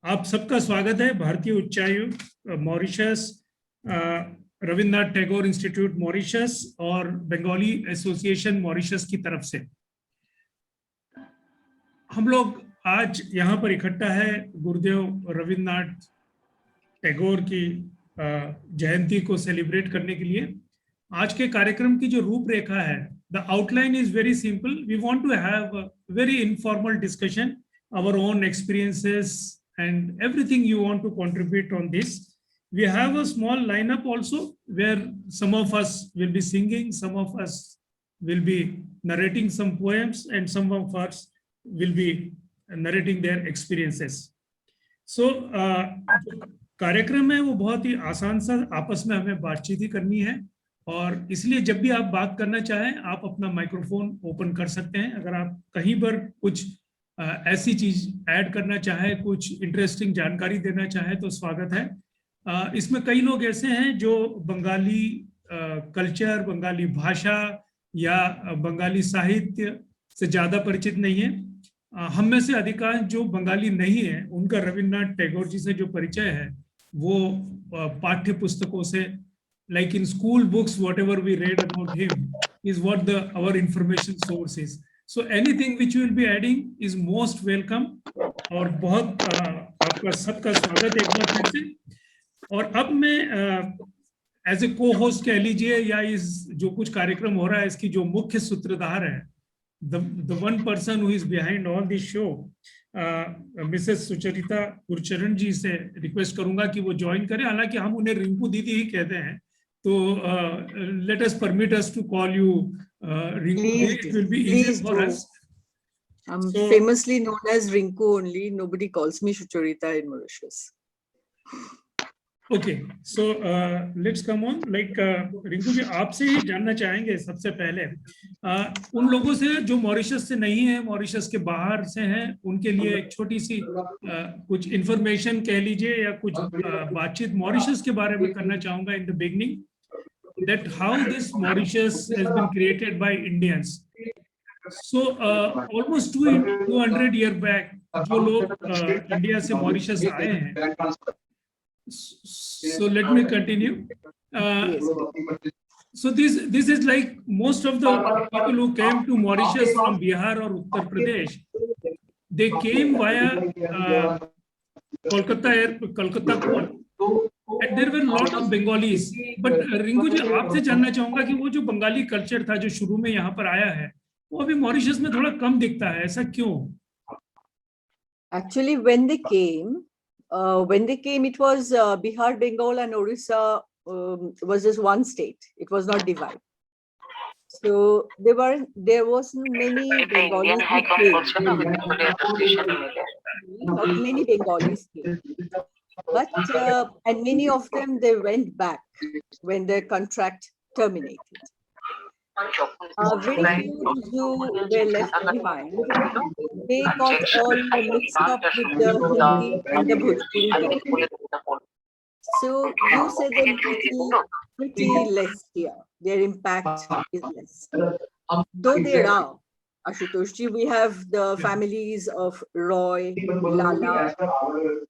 आप सबका स्वागत है भारतीय उच्चायोग Mauritius, Rabindranath Tagore institute Mauritius और बंगाली एसोसिएशन मॉरिशस की तरफ से। हम लोग आज यहाँ पर इकट्ठा है गुरुदेव रविन्द्रनाथ टैगोर की जयंती को सेलिब्रेट करने के लिए। आज के कार्यक्रम की जो रूपरेखा है, the outline is very simple. We want to have very informal discussion, our own experiences and everything you want to contribute on this. We have a small lineup also where some of us will be singing, some of us will be narrating some poems, and some of us will be narrating their experiences. So कार्यक्रम है वो बहुत ही आसान सा, आपस में हमें बातचीत ही करनी है और इसलिए जब भी आप बात करना चाहें आप अपना माइक्रोफोन ओपन कर सकते हैं। अगर आप कहीं पर कुछ ऐसी चीज ऐड करना चाहे, कुछ इंटरेस्टिंग जानकारी देना चाहे तो स्वागत है। इसमें कई लोग ऐसे हैं जो बंगाली कल्चर, बंगाली भाषा या बंगाली साहित्य से ज्यादा परिचित नहीं है। हम में से अधिकांश जो बंगाली नहीं है उनका रविन्द्रनाथ टैगोर जी से जो परिचय है वो पाठ्य पुस्तकों से, like in school books, whatever we read about him is what our information source is. So anything which you will be adding is most welcome और बहुत आपका सबका स्वागत है एक बार फिर से। और अब मैं एज ए को होस्ट कह लीजिए या इस जो कुछ कार्यक्रम हो रहा है इसकी जो मुख्य सूत्रधार है, the one person who is behind all this show, Mrs Sucharita Gurcharan ji से रिक्वेस्ट करूंगा कि वो ज्वाइन करें। हालांकि हम उन्हें रिंकू दीदी ही कहते हैं, तो let us permit us to call you Rinku. It will be easier for us. I'm famously known as Rinku only. Nobody calls me Sucharita in Mauritius. Okay, so let's come on. Like Rinku जी, आपसे ही जानना चाहेंगे सबसे पहले उन लोगों से जो Mauritius से नहीं है, मॉरिशस के बाहर से हैं, उनके लिए एक छोटी सी कुछ इंफॉर्मेशन कह लीजिए या कुछ बातचीत मॉरिशस के बारे में करना चाहूंगा in the beginning, that how this Mauritius has been created by Indians. So almost 200 years back जो लोग इंडिया से मॉरिशस आए हैं, so let me continue. So this is like most of the people who came to Mauritius from Bihar or Uttar Pradesh, they came via Kolkata port. And there were a lot of Bengalis. But Rinku ji, आपसे जानना चाहूंगा कि वो जो Bengali culture था जो शुरू में यहाँ पर आया है वो अभी मॉरिशस में थोड़ा कम दिखता है, ऐसा क्यों? Actually, when they came, it was Bihar, Bengal, and Orissa was just one state. It was not divided. So there wasn't many Bengalis who came. Not many Bengalis came. But and many of them, they went back when their contract terminated. Very few who were left behind, they got all mixed up with the Hindi and the Bhojpuri. So you say them pretty less here. Their impact is less. Though there are, Ashutoshji, we have the families of Roy, Lala,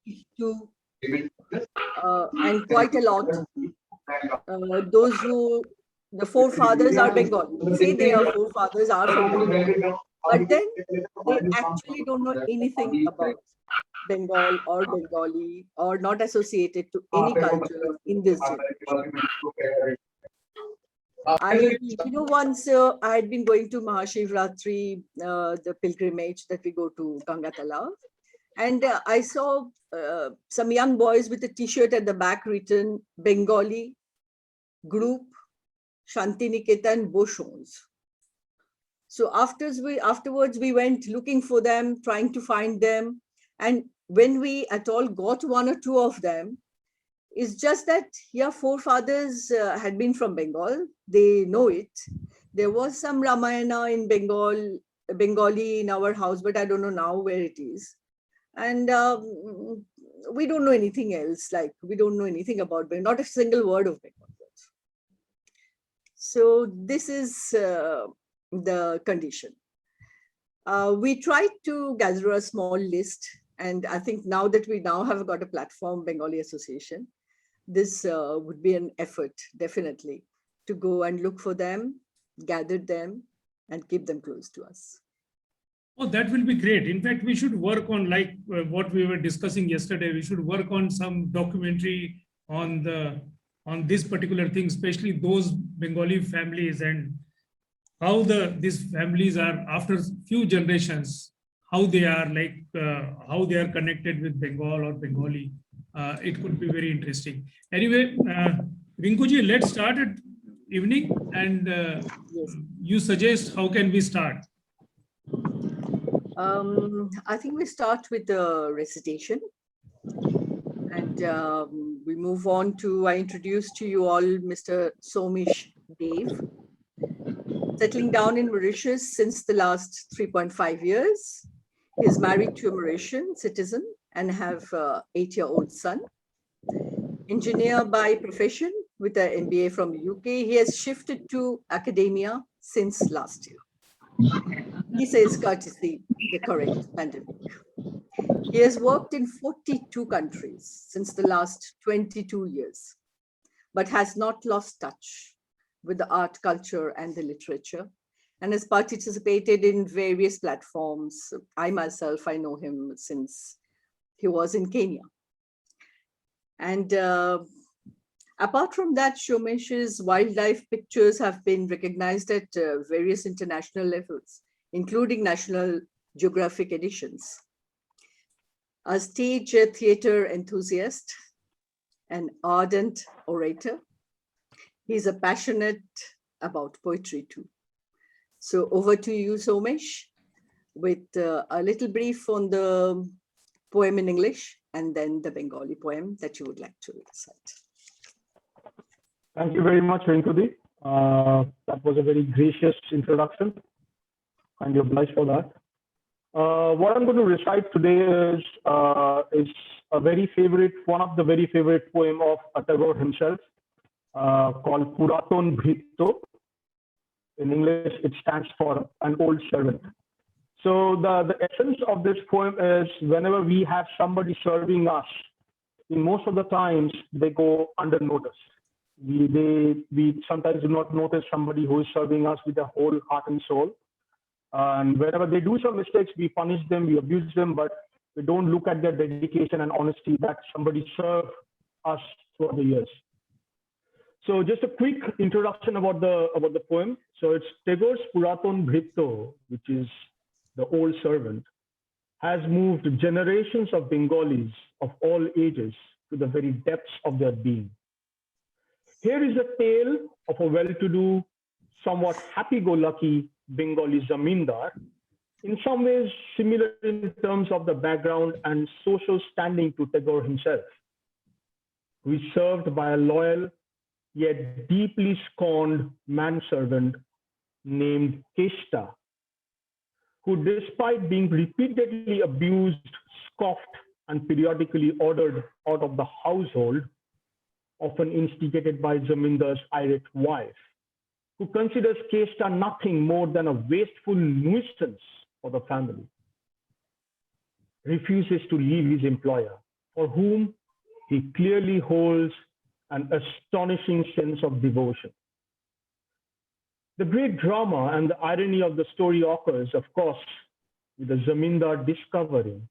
Ishtu, and quite a lot. Those who, the forefathers are Bengal. We say their forefathers are from Bengal, but then they actually don't know anything about Bengal or Bengali or not associated to any culture in this generation. Once I had been going to Mahashivratri, the pilgrimage that we go to Ganga Talav, and I saw some young boys with a t-shirt at the back written Bengali group Shantiniketan Boshons. So afterwards we went looking for them, trying to find them. And when we at all got one or two of them, it's just that forefathers had been from Bengal. They know it. There was some Ramayana in Bengali in our house, but I don't know now where it is. And we don't know anything else. Like we don't know anything about Bengal, not a single word of Bengal. So this is the condition. We tried to gather a small list And I think now that we now have got a platform, Bengali Association, this would be an effort, definitely, to go and look for them, gather them, and keep them close to us. Oh, that will be great. In fact, we should work on, like what we were discussing yesterday, we should work on some documentary on this particular thing, especially those Bengali families, and how these families are after few generations, how they are like, how they are connected with Bengal or Bengali. It could be very interesting. Anyway, Rinkuji, let's start at evening, and Yes. you suggest how can we start? I think we start with the recitation, and we move on to, I introduce to you all Mr. Somish Dev, settling down in Mauritius since the last 3.5 years. He is married to a Mauritian citizen and have an 8-year-old son. Engineer by profession with an MBA from UK, he has shifted to academia since last year. He says courtesy, the correct pandemic. He has worked in 42 countries since the last 22 years, but has not lost touch with the art, culture, and the literature, and has participated in various platforms. I myself, I know him since he was in Kenya. And apart from that, Shomesh's wildlife pictures have been recognized at various international levels, including National Geographic editions. A stage theater enthusiast, an ardent orator, he's a passionate about poetry too. So over to you, Somesh, with a little brief on the poem in English and then the Bengali poem that you would like to recite. Thank you very much, Rinkuji. That was a very gracious introduction. I'm obliged for that. What I'm going to recite today is a very favorite, one of the very favorite poem of Tagore himself, called Puraton Bhritto. In English, it stands for an old servant. So the essence of this poem is, whenever we have somebody serving us, in most of the times they go under notice. We sometimes do not notice somebody who is serving us with their whole heart and soul. And whenever they do some mistakes, we punish them, we abuse them, but we don't look at their dedication and honesty that somebody served us throughout the years. So just a quick introduction about the poem. So it's Tagore's Puraton Bhritto, which is the old servant, has moved generations of Bengalis of all ages to the very depths of their being. Here is a tale of a well-to-do, somewhat happy-go-lucky Bengali zamindar, in some ways similar in terms of the background and social standing to Tagore himself, who is served by a loyal yet deeply scorned manservant named Keshta, who, despite being repeatedly abused, scoffed, and periodically ordered out of the household, often instigated by Zamindar's irate wife, who considers Keshta nothing more than a wasteful nuisance for the family, refuses to leave his employer, for whom he clearly holds an astonishing sense of devotion. The great drama and the irony of the story occurs, of course, with the Zamindar discovering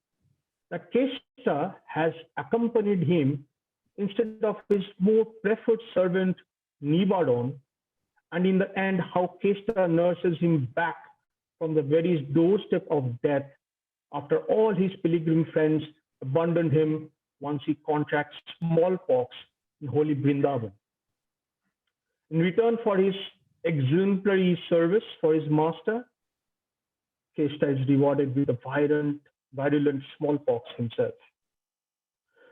that Keshta has accompanied him instead of his more preferred servant, Nibadon, and in the end, how Keshta nurses him back from the very doorstep of death after all his pilgrim friends abandoned him once he contracts smallpox in holy Vrindavan. In return for his exemplary service for his master, Keshta is rewarded with a virulent smallpox himself.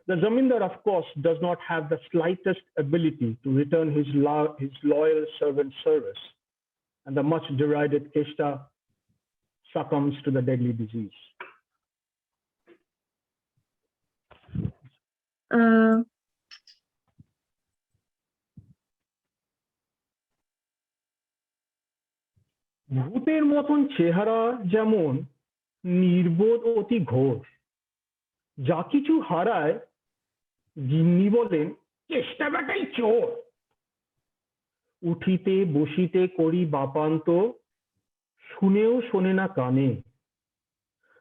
The Zamindar, of course, does not have the slightest ability to return his loyal servant service, and the much derided Keshta succumbs to the deadly disease. ভূতের মতন চেহারা যেমন নির্বোধ অতি ঘোর, যা কিছু হারায় গিন্নি বলেন চেষ্টা বেটাই চোর। উঠিতে বসিতে করি বাপান্ত, শুনেও শোনে না কানে।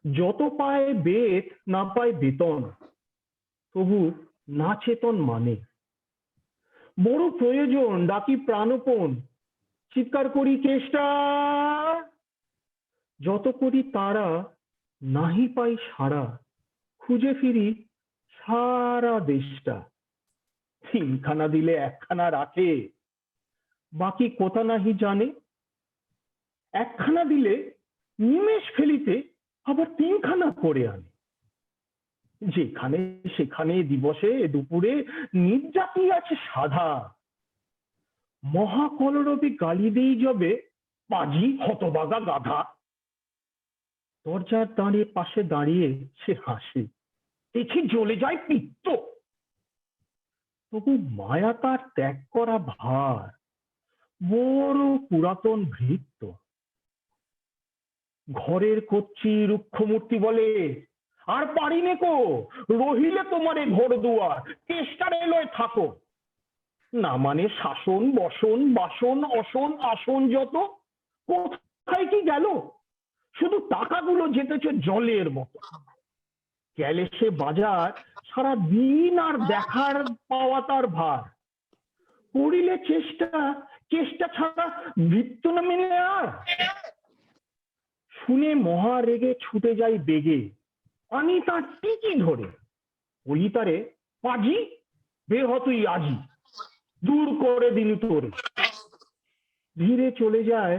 যত পায় বেত না পায় বেতন, তবু না চেতন মানে। বড় প্রয়োজন ডাকি প্রাণপণ, চিৎকার করি চেষ্টা। যত করি তারা নাহি পাই সারা, খুঁজে ফিরি সারা দেশটা। তিনখানা দিলে একখানা রাখে, বাকি কোথা নাহি জানে। একখানা দিলে নিমেষ ফেলিতে আবার তিনখানা করে আনে। যেখানে সেখানে দিবসে দুপুরে নির্যাতি আছে সাধা। মহাকলরবে গালি দেই যবে, পাজি হতবাগা গাধা। দরজার দাঁড়িয়ে পাশে দাঁড়িয়ে সে হাসে, দেখি জ্বলে যায় পিত্ত। তবু মায়া তার ত্যাগ করা ভার, বড় পুরাতন ভৃত্য। ঘরের কচ্ছি রুক্ষমূর্তি বলে, আর পারি নেকো, রহিলে তোমারে ঘর দুয়ার, কেষ্টারে লয় থাকো। না মানে শাসন বসন বাসন অসন আসন যত, কোথায় কি গেল? শুধু টাকাগুলো যেতেছে জলের মতো। গেলে সে বাজার, সারা দিন আর দেখার পাওয়া তার ভার। করিলে চেষ্টা, চেষ্টা ছাড়া বৃত্ত না মেলে আর। শুনে মহা রেগে ছুটে যাই বেগে, আনি তার টিকি ধরে। বলি তারে, পাজি বের হ তুই আজি, দূর করে দিন তোরে। ধীরে চলে যায়,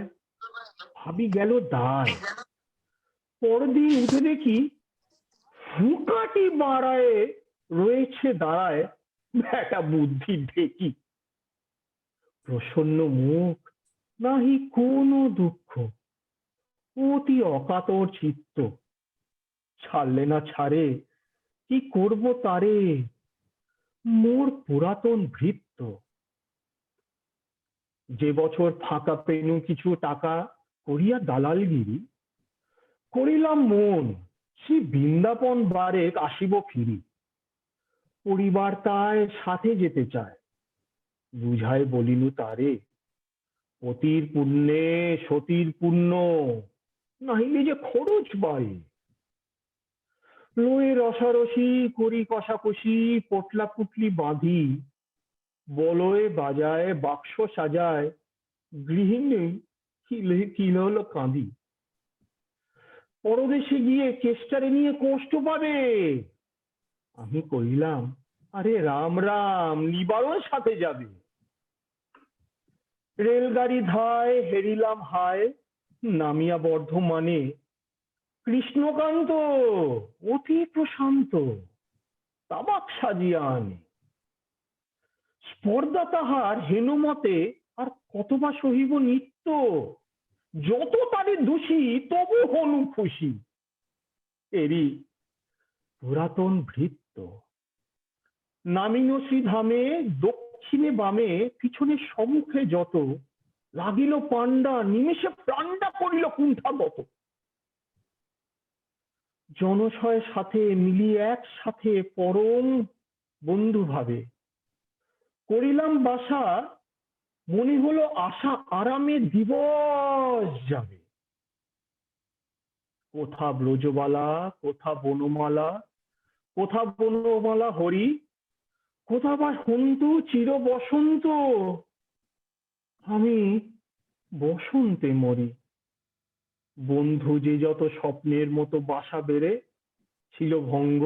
ভাবি গেল দায়। পরদিন উঠে দেখি ফুকাটি বাড়ায় রয়েছে দাঁড়ায় একটা বুদ্ধি ঢেকি। প্রসন্ন মুখ, নাহি কোনো দুঃখ, অতি অকাতর চিত্ত। ছাড়লে না ছাড়ে, কি করব তারে, মোর পুরাতন ভৃত্য। যে বছর ফাঁকা পেনু কিছু টাকা করিয়া দালালগিরি, করিলাম মন সে বৃন্দাবন বারেক আসিব ফিরি। পরিবার তাই সাথে যেতে চায়, বুঝায় বলিনু তারে, পতির পুণ্যে সতীর পুণ্য, নাহিলে যে খরচ বাড়ে। লয়ে রসারসি করি কষাকষি, পোটলা পুটলি বাঁধি, বলয়ে বাজায় বাক্স সাজায়, গৃহিণী কিলহল কাঁদি। পরদেশে গিয়ে কেষ্টারে নিয়ে কষ্ট পাবে। আমি কহিলাম, আরে রাম রাম, নিবারণ সাথে যাবে। রেলগাড়ি ধায় হেরিলাম হায়, নামিয়া বর্ধমানে কৃষ্ণকান্ত অতি প্রশান্ত, তামাক সাজিয়া আনে। স্পর্ধা তাহার হেনুমতে আর কতবা সহিব নিত্য, যত তারে দোষী তবু হনু খুশি। এরি পুরাতন ভৃত্য। নামিনসি ধামে দক্ষিণে বামে পিছনে সম্মুখে যত, লাগিল পাণ্ডা নিমেষে প্রাণটা করিল কুণ্ঠাগত। জনশয়ের সাথে মিলিয়ে একসাথে পরম বন্ধু ভাবে করিলাম বাসা, মনে হলো আশা আরামে দিবস যাবে। কোথা ব্রজবালা, কোথা বনমালা, কোথা বনমালা হরি, কোথা বা হন্তু চির বসন্ত, আমি বসন্তে মরি। বন্ধু যে যত স্বপ্নের মতো বাসা বেড়ে ছিল ভঙ্গ,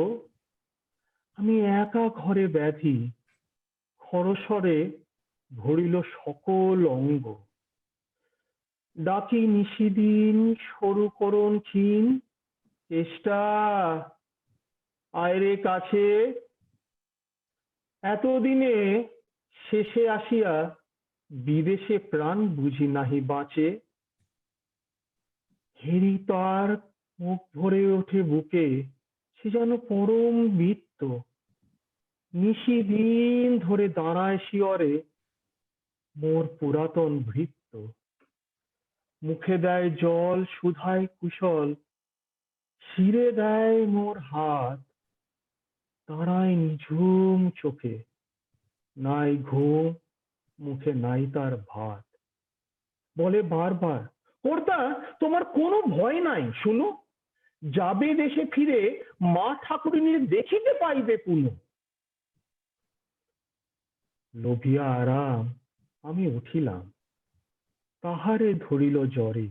আমি একা ঘরে ব্যাধি, খরস্বরে ভরিল সকল অঙ্গ। ডাকি নিশিদিন সরু করণ চিন, চেষ্টা আয়রে কাছে। এতদিনে শেষে আসিয়া বিদেশে প্রাণ বুঝি নাহি বাঁচে। হেরি তার মুখ ভরে ওঠে বুকে, সে যেন পরম বৃত্ত। নিশিদিন ধরে দাঁড়ায় শিয়রে মোর পুরাতন ভৃত্য। মুখে দেয় জল সুধায় কুশল, শিরে দেয় মোর হাত, তারাই নিঝুম চোখে, নাই ঘুম, মুখে নাই তার ভাত। বলে বারবার, কর্তা তোমার কোনো ভয় নাই, শুনো যাবে দেশে ফিরে, মা ঠাকুরিনীর দেখিতে পাইবে পুনঃ। লোভিয়া আরাম আমি উঠিলাম, তাহারে ধরিল জ্বরে।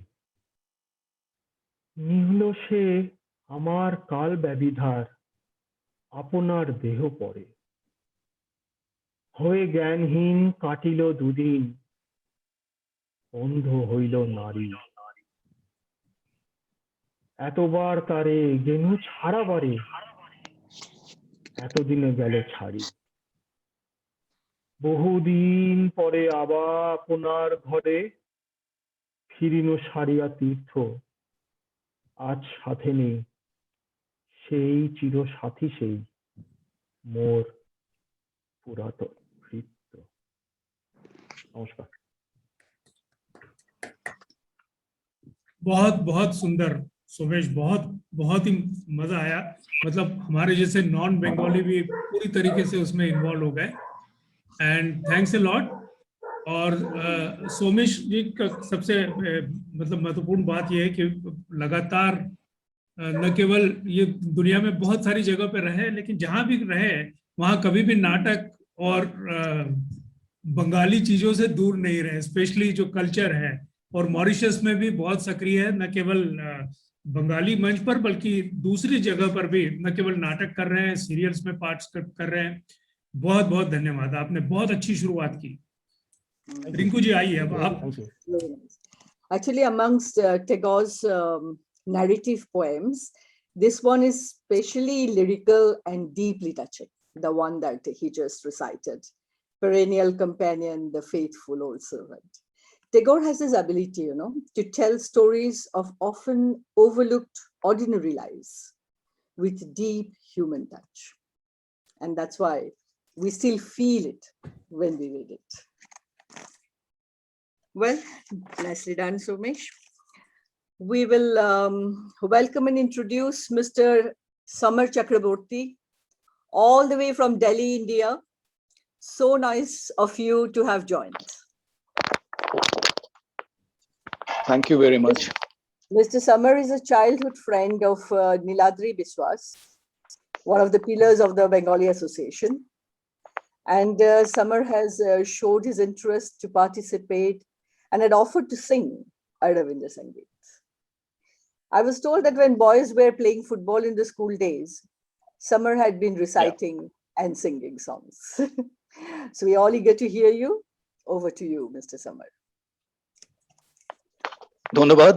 নিহল সে আমার কাল ব্যবিধার, আপনার দেহ পরে। হয়ে জ্ঞানহীন কাটিল দুদিন, অন্ধ হইল নারী। এতবার তারে গেনু ছাড়াবারে, এতদিনে গেল ছাড়ি। বহুদিন পরে আবার আপনার ঘরে, ফিরিল সারিয়া তীর্থ। আজ সাথে নেই সেই চির সাথী, সেই মোর পুরাতন ভৃত্য। নমস্কার। बहुत बहुत सुंदर सोमेश, बहुत बहुत ही मजा आया। मतलब हमारे जैसे नॉन बंगाली भी पूरी तरीके से उसमें इन्वॉल्व हो गए, एंड थैंक्स अ लॉट। और सोमेश जी का सबसे मतलब महत्वपूर्ण बात यह है कि लगातार न केवल ये दुनिया में बहुत सारी जगह पे रहे, लेकिन जहां भी रहे वहां कभी भी नाटक और बंगाली चीजों से दूर नहीं रहे, स्पेशली जो कल्चर है। और मॉरिशस में भी बहुत सक्रिय है, न केवल बंगाली मंच पर बल्कि दूसरी जगह पर भी न केवल नाटक कर रहे हैं, सीरियल्स में पार्टिसिपेट कर रहे हैं। बहुत बहुत धन्यवाद, आपने बहुत अच्छी शुरुआत की। रिंकू जी आइए अब आप। Actually, amongst Tagore's narrative poems, this one is especially lyrical and deeply touching, the one that he just recited, Perennial Companion, the Faithful Old Servant. Tagore has this ability, to tell stories of often overlooked ordinary lives with deep human touch. And that's why we still feel it when we read it. Well, nicely done, Somesh. We will welcome and introduce Mr. Samar Chakraborty, all the way from Delhi, India. So nice of you to have joined. Thank you very much. Mr. Samar is a childhood friend of Niladri Biswas, one of the pillars of the Bengali Association. And Samar has showed his interest to participate and had offered to sing at Rabindra Sangeet. I was told that when boys were playing football in the school days, Samar had been reciting and singing songs. So we all eager to hear you. Over to you, Mr. Samar. ধন্যবাদ,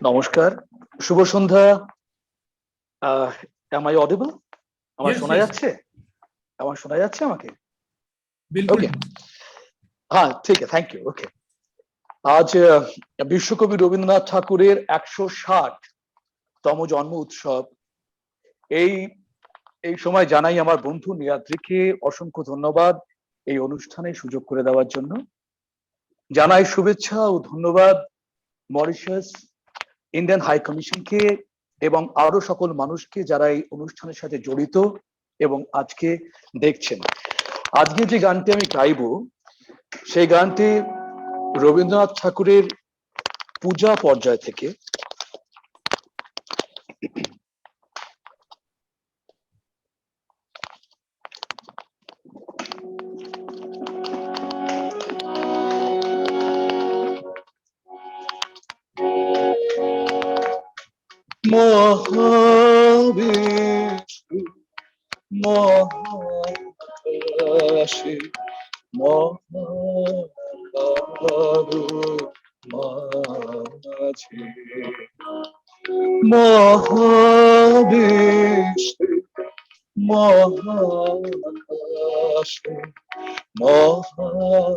নমস্কার, শুভ সন্ধ্যা। Am I audible? আমার শোনা যাচ্ছে? আমার শোনা যাচ্ছে আমাকে? बिल्कुल। হ্যাঁ, ঠিক আছে, থ্যাংক ইউ। ওকে, আজ বিশ্বকবি রবীন্দ্রনাথ ঠাকুরের 160তম জন্ম উৎসব। এই সময় জানাই আমার বন্ধু নীলাদ্রিকে অসংখ্য ধন্যবাদ এই অনুষ্ঠানে সুযোগ করে দেওয়ার জন্য। জানাই শুভেচ্ছা ও ধন্যবাদ মরিশাস ইন্ডিয়ান হাই কমিশনকে এবং আরো সকল মানুষকে যারা এই অনুষ্ঠানের সাথে জড়িত এবং আজকে দেখছেন। আজকে যে গানটি আমি গাইব সেই গানটি রবীন্দ্রনাথ ঠাকুরের পূজা পর্যায় থেকে। মহাবিষ্ণু মহাকাশে মহাকারু মাঝে, মহাবিষ্ণু মহাকাশে মহাকারু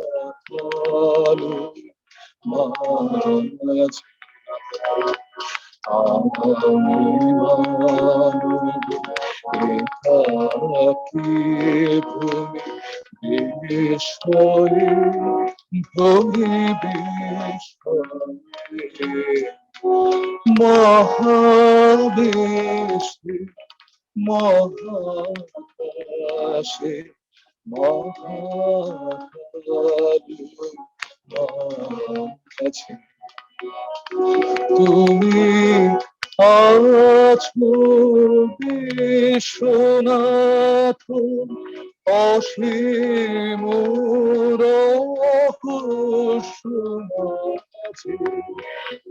মাঝে, মহাবিষ্ণু মহাকাশে মহাকাশে তুমি আছো বিশ্বনাথ অসীম রহস্য মাঝে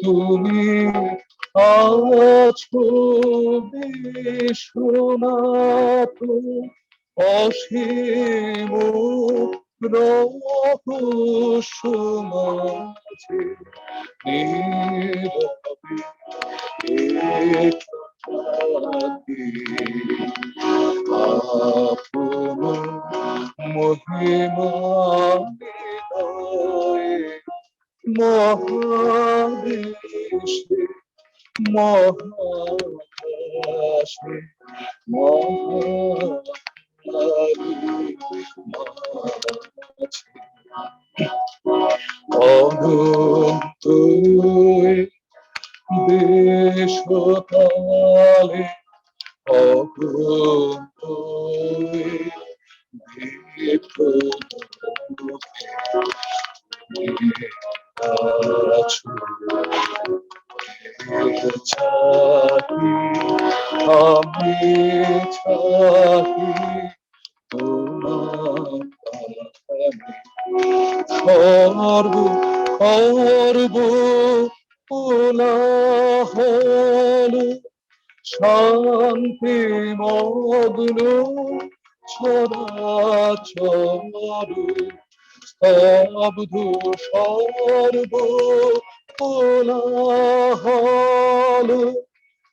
তুমি আছো বিশ্বনাথ অসীম রহস্য মাঝে নীরবে আপন মহিমা মহাদেশে মহাকাশে অনন্ত দেশকালে অনন্ত আমি চাহি তোমার সর্ব সর্ব কোলাহল শান্তি মগ্ন চরাচর স্তব্ধ সর্ব কোলাহল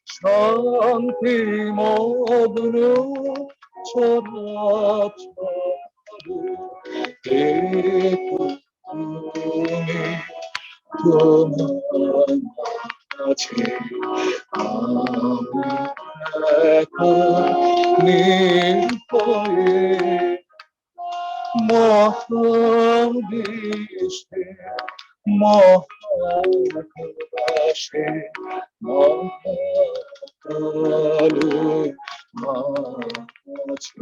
শান্তি মগ্ন চরাচর তুমি তোমার কাছে আমি একা নির্ভয়ে মহাদেশে মহাকাশে মহাকালে মাঝে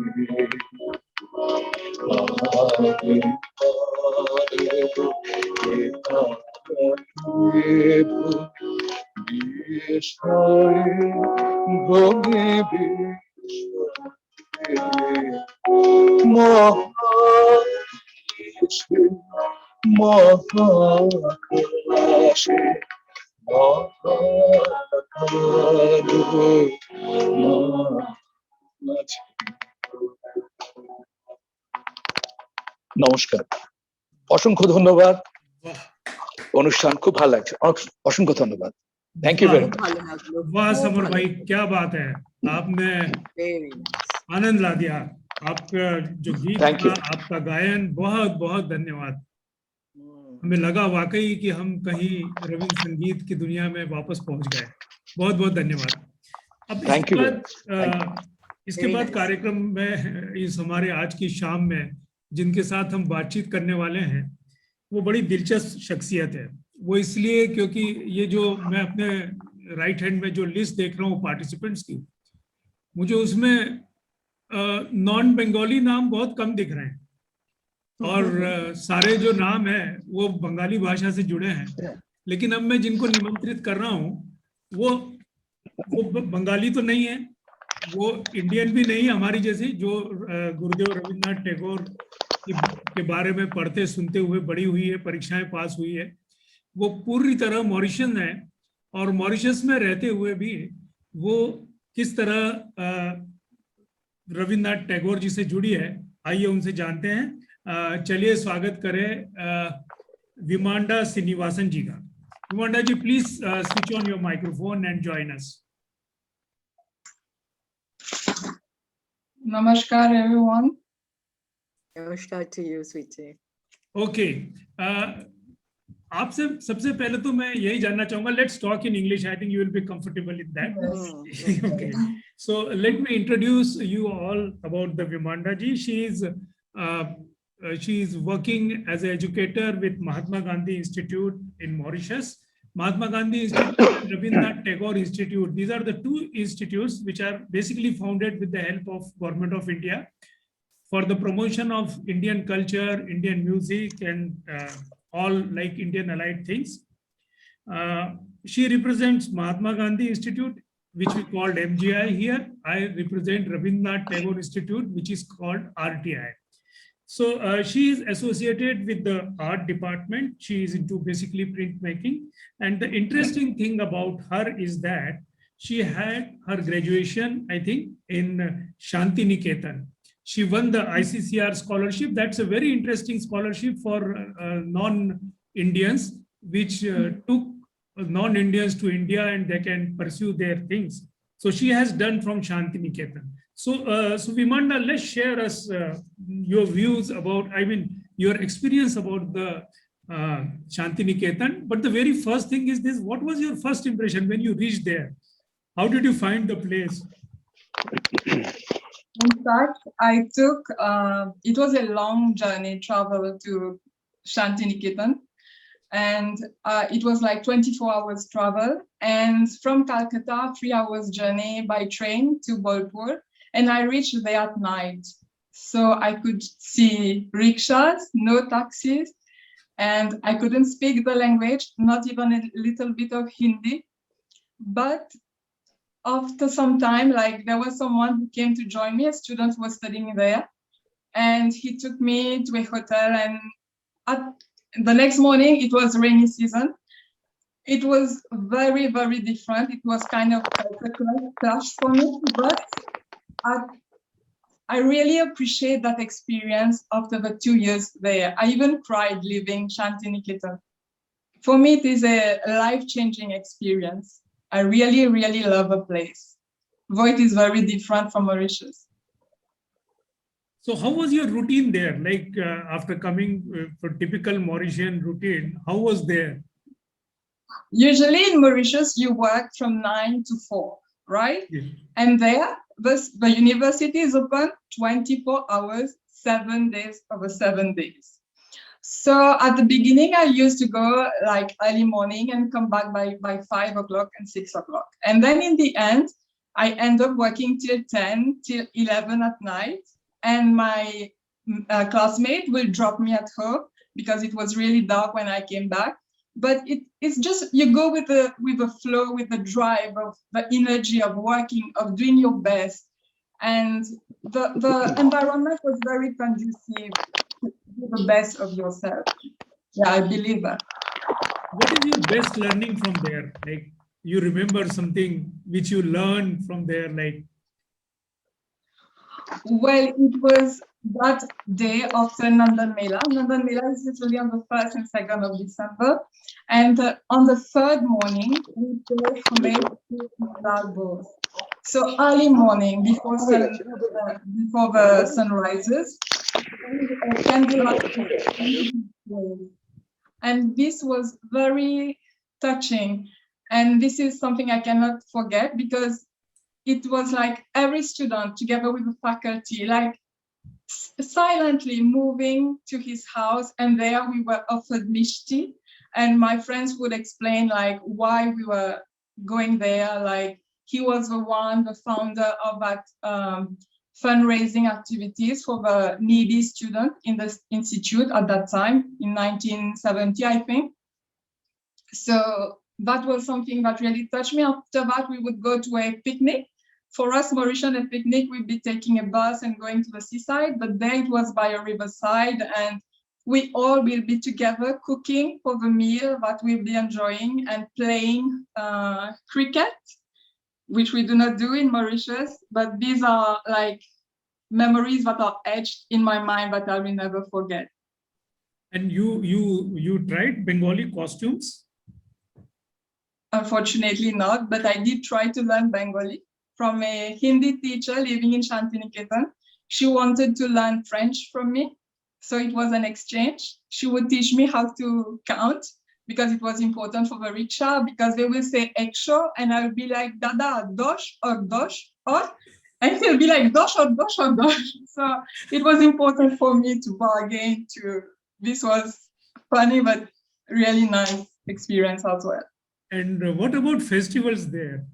মহাকাশে নমস্কার, অসংখ্য ধন্যবাদ। অনুষ্ঠান খুব ভালো লাগছে, অসংখ্য ধন্যবাদ। Thank you very much. वाह समर भाई, क्या बात है, आपने आनंद ला दिया। आपका जो गीत था, आपका गायन, बहुत बहुत धन्यवाद। हमें लगा वाकई कि हम कहीं रविंद्र संगीत की दुनिया में वापस पहुंच गए। बहुत बहुत धन्यवाद। अब इसके बाद कार्यक्रम में, इस हमारे आज की शाम में जिनके साथ हम बातचीत करने वाले हैं, वो बड़ी दिलचस्प शख्सियत है। वो इसलिए क्योंकि ये जो मैं अपने राइट हैंड में जो लिस्ट देख रहा हूँ पार्टिसिपेंट्स की, मुझे उसमें नॉन बंगाली नाम बहुत कम दिख रहे हैं और सारे जो नाम है वो बंगाली भाषा से जुड़े हैं। लेकिन अब मैं जिनको निमंत्रित कर रहा हूँ वो बंगाली तो नहीं है, वो इंडियन भी नहीं, हमारी जैसी जो गुरुदेव रविन्द्रनाथ टैगोर के बारे में पढ़ते सुनते हुए बड़ी हुई है, परीक्षाएं पास हुई है। वो पूरी तरह मॉरिशियन है और मॉरिशस में रहते हुए भी वो किस तरह रविन्द्रनाथ टैगोर जी से जुड़ी है, आइए उनसे जानते हैं। चलिए स्वागत करें विमांडा श्रीनिवासन जी का। Vimanda ji, please switch on your microphone and join us. Namaskar everyone. Namaskar to you, sweetie. Okay. आपसे सबसे पहले तो मैं यही जानना चाहूंगा, let's talk in English, I think you will be comfortable in that. Okay, so let me introduce you all about the Vimanda ji. She is working as an educator with Mahatma Gandhi Institute in Mauritius. Mahatma Gandhi Institute and Rabindra Tagore Institute. These are the two institutes which are basically founded with the help of Government of India for the promotion of Indian culture, Indian music, and all like Indian allied things. She represents Mahatma Gandhi Institute, which we called MGI here. I represent Rabindra Tagore Institute, which is called RTI. So she is associated with the art department. She is into basically printmaking. And the interesting thing about her is that she had her graduation, I think, in Shanti Niketan. She won the ICCR scholarship. That's a very interesting scholarship for non-Indians, which took non-Indians to India and they can pursue their things. So she has done from Shanti Niketan. So, Vimanda, let's share us your views about, your experience about the Shanti Niketan. But the very first thing is this: what was your first impression when you reached there? How did you find the place? In fact, I took, it was a long journey travel to Shanti Niketan. And it was like 24 hours travel. And from Calcutta, 3 hours journey by train to Bolpur. And I reached there at night. So I could see rickshaws, no taxis. And I couldn't speak the language, not even a little bit of Hindi. But after some time, like there was someone who came to join me, a student was studying there. And he took me to a hotel, and the next morning, it was rainy season. It was very, very different. It was kind of a clash for me, but I really appreciate that experience after the 2 years there. I even cried leaving Shanti Niketan. For me, it is a life-changing experience. I really, really love a place. Though it is very different from Mauritius. So how was your routine there? Like after coming for typical Mauritian routine, how was there? Usually in Mauritius, you work from 9 to 4, right? Yes. And there, the university is open 24 hours, 7 days over 7 days. So at the beginning, I used to go like early morning and come back by 5 o'clock and 6 o'clock. And then in the end, I end up working till 10, till 11 at night. And my classmate will drop me at home because it was really dark when I came back. But it's just, you go with the flow, with the drive of the energy of working, of doing your best. And the environment was very conducive to do the best of yourself. Yeah, I believe that. What is your best learning from there? Like, you remember something which you learned from there, like? Well, it was that day after Nandan Mela. Nandan Mela is usually on the 1st and 2nd of December. And on the 3rd morning, we go from there to Lagos. So early morning, before the sun rises, and this was very touching. And this is something I cannot forget, because it was like every student together with the faculty, like silently moving to his house. And there we were offered mishti. And my friends would explain like why we were going there. Like he was the founder of that fundraising activities for the needy student in the institute at that time in 1970, I think. So that was something that really touched me. After that, we would go to a picnic. For us, Mauritian, a picnic, we'd be taking a bus and going to the seaside, but there it was by a riverside, and we all will be together cooking for the meal that we'll be enjoying and playing cricket, which we do not do in Mauritius, but these are like memories that are etched in my mind that I will never forget. And you tried Bengali costumes? Unfortunately not, but I did try to learn Bengali from a Hindi teacher living in Shanti Niketan. She wanted to learn French from me. So it was an exchange. She would teach me how to count, because it was important for the rickshaw, because they will say exo, and I would be like, Dada, dosh, or, and he'll be like, dosh, or dosh, or dosh. So it was important for me to bargain. This was funny, but really nice experience as well. And what about festivals there?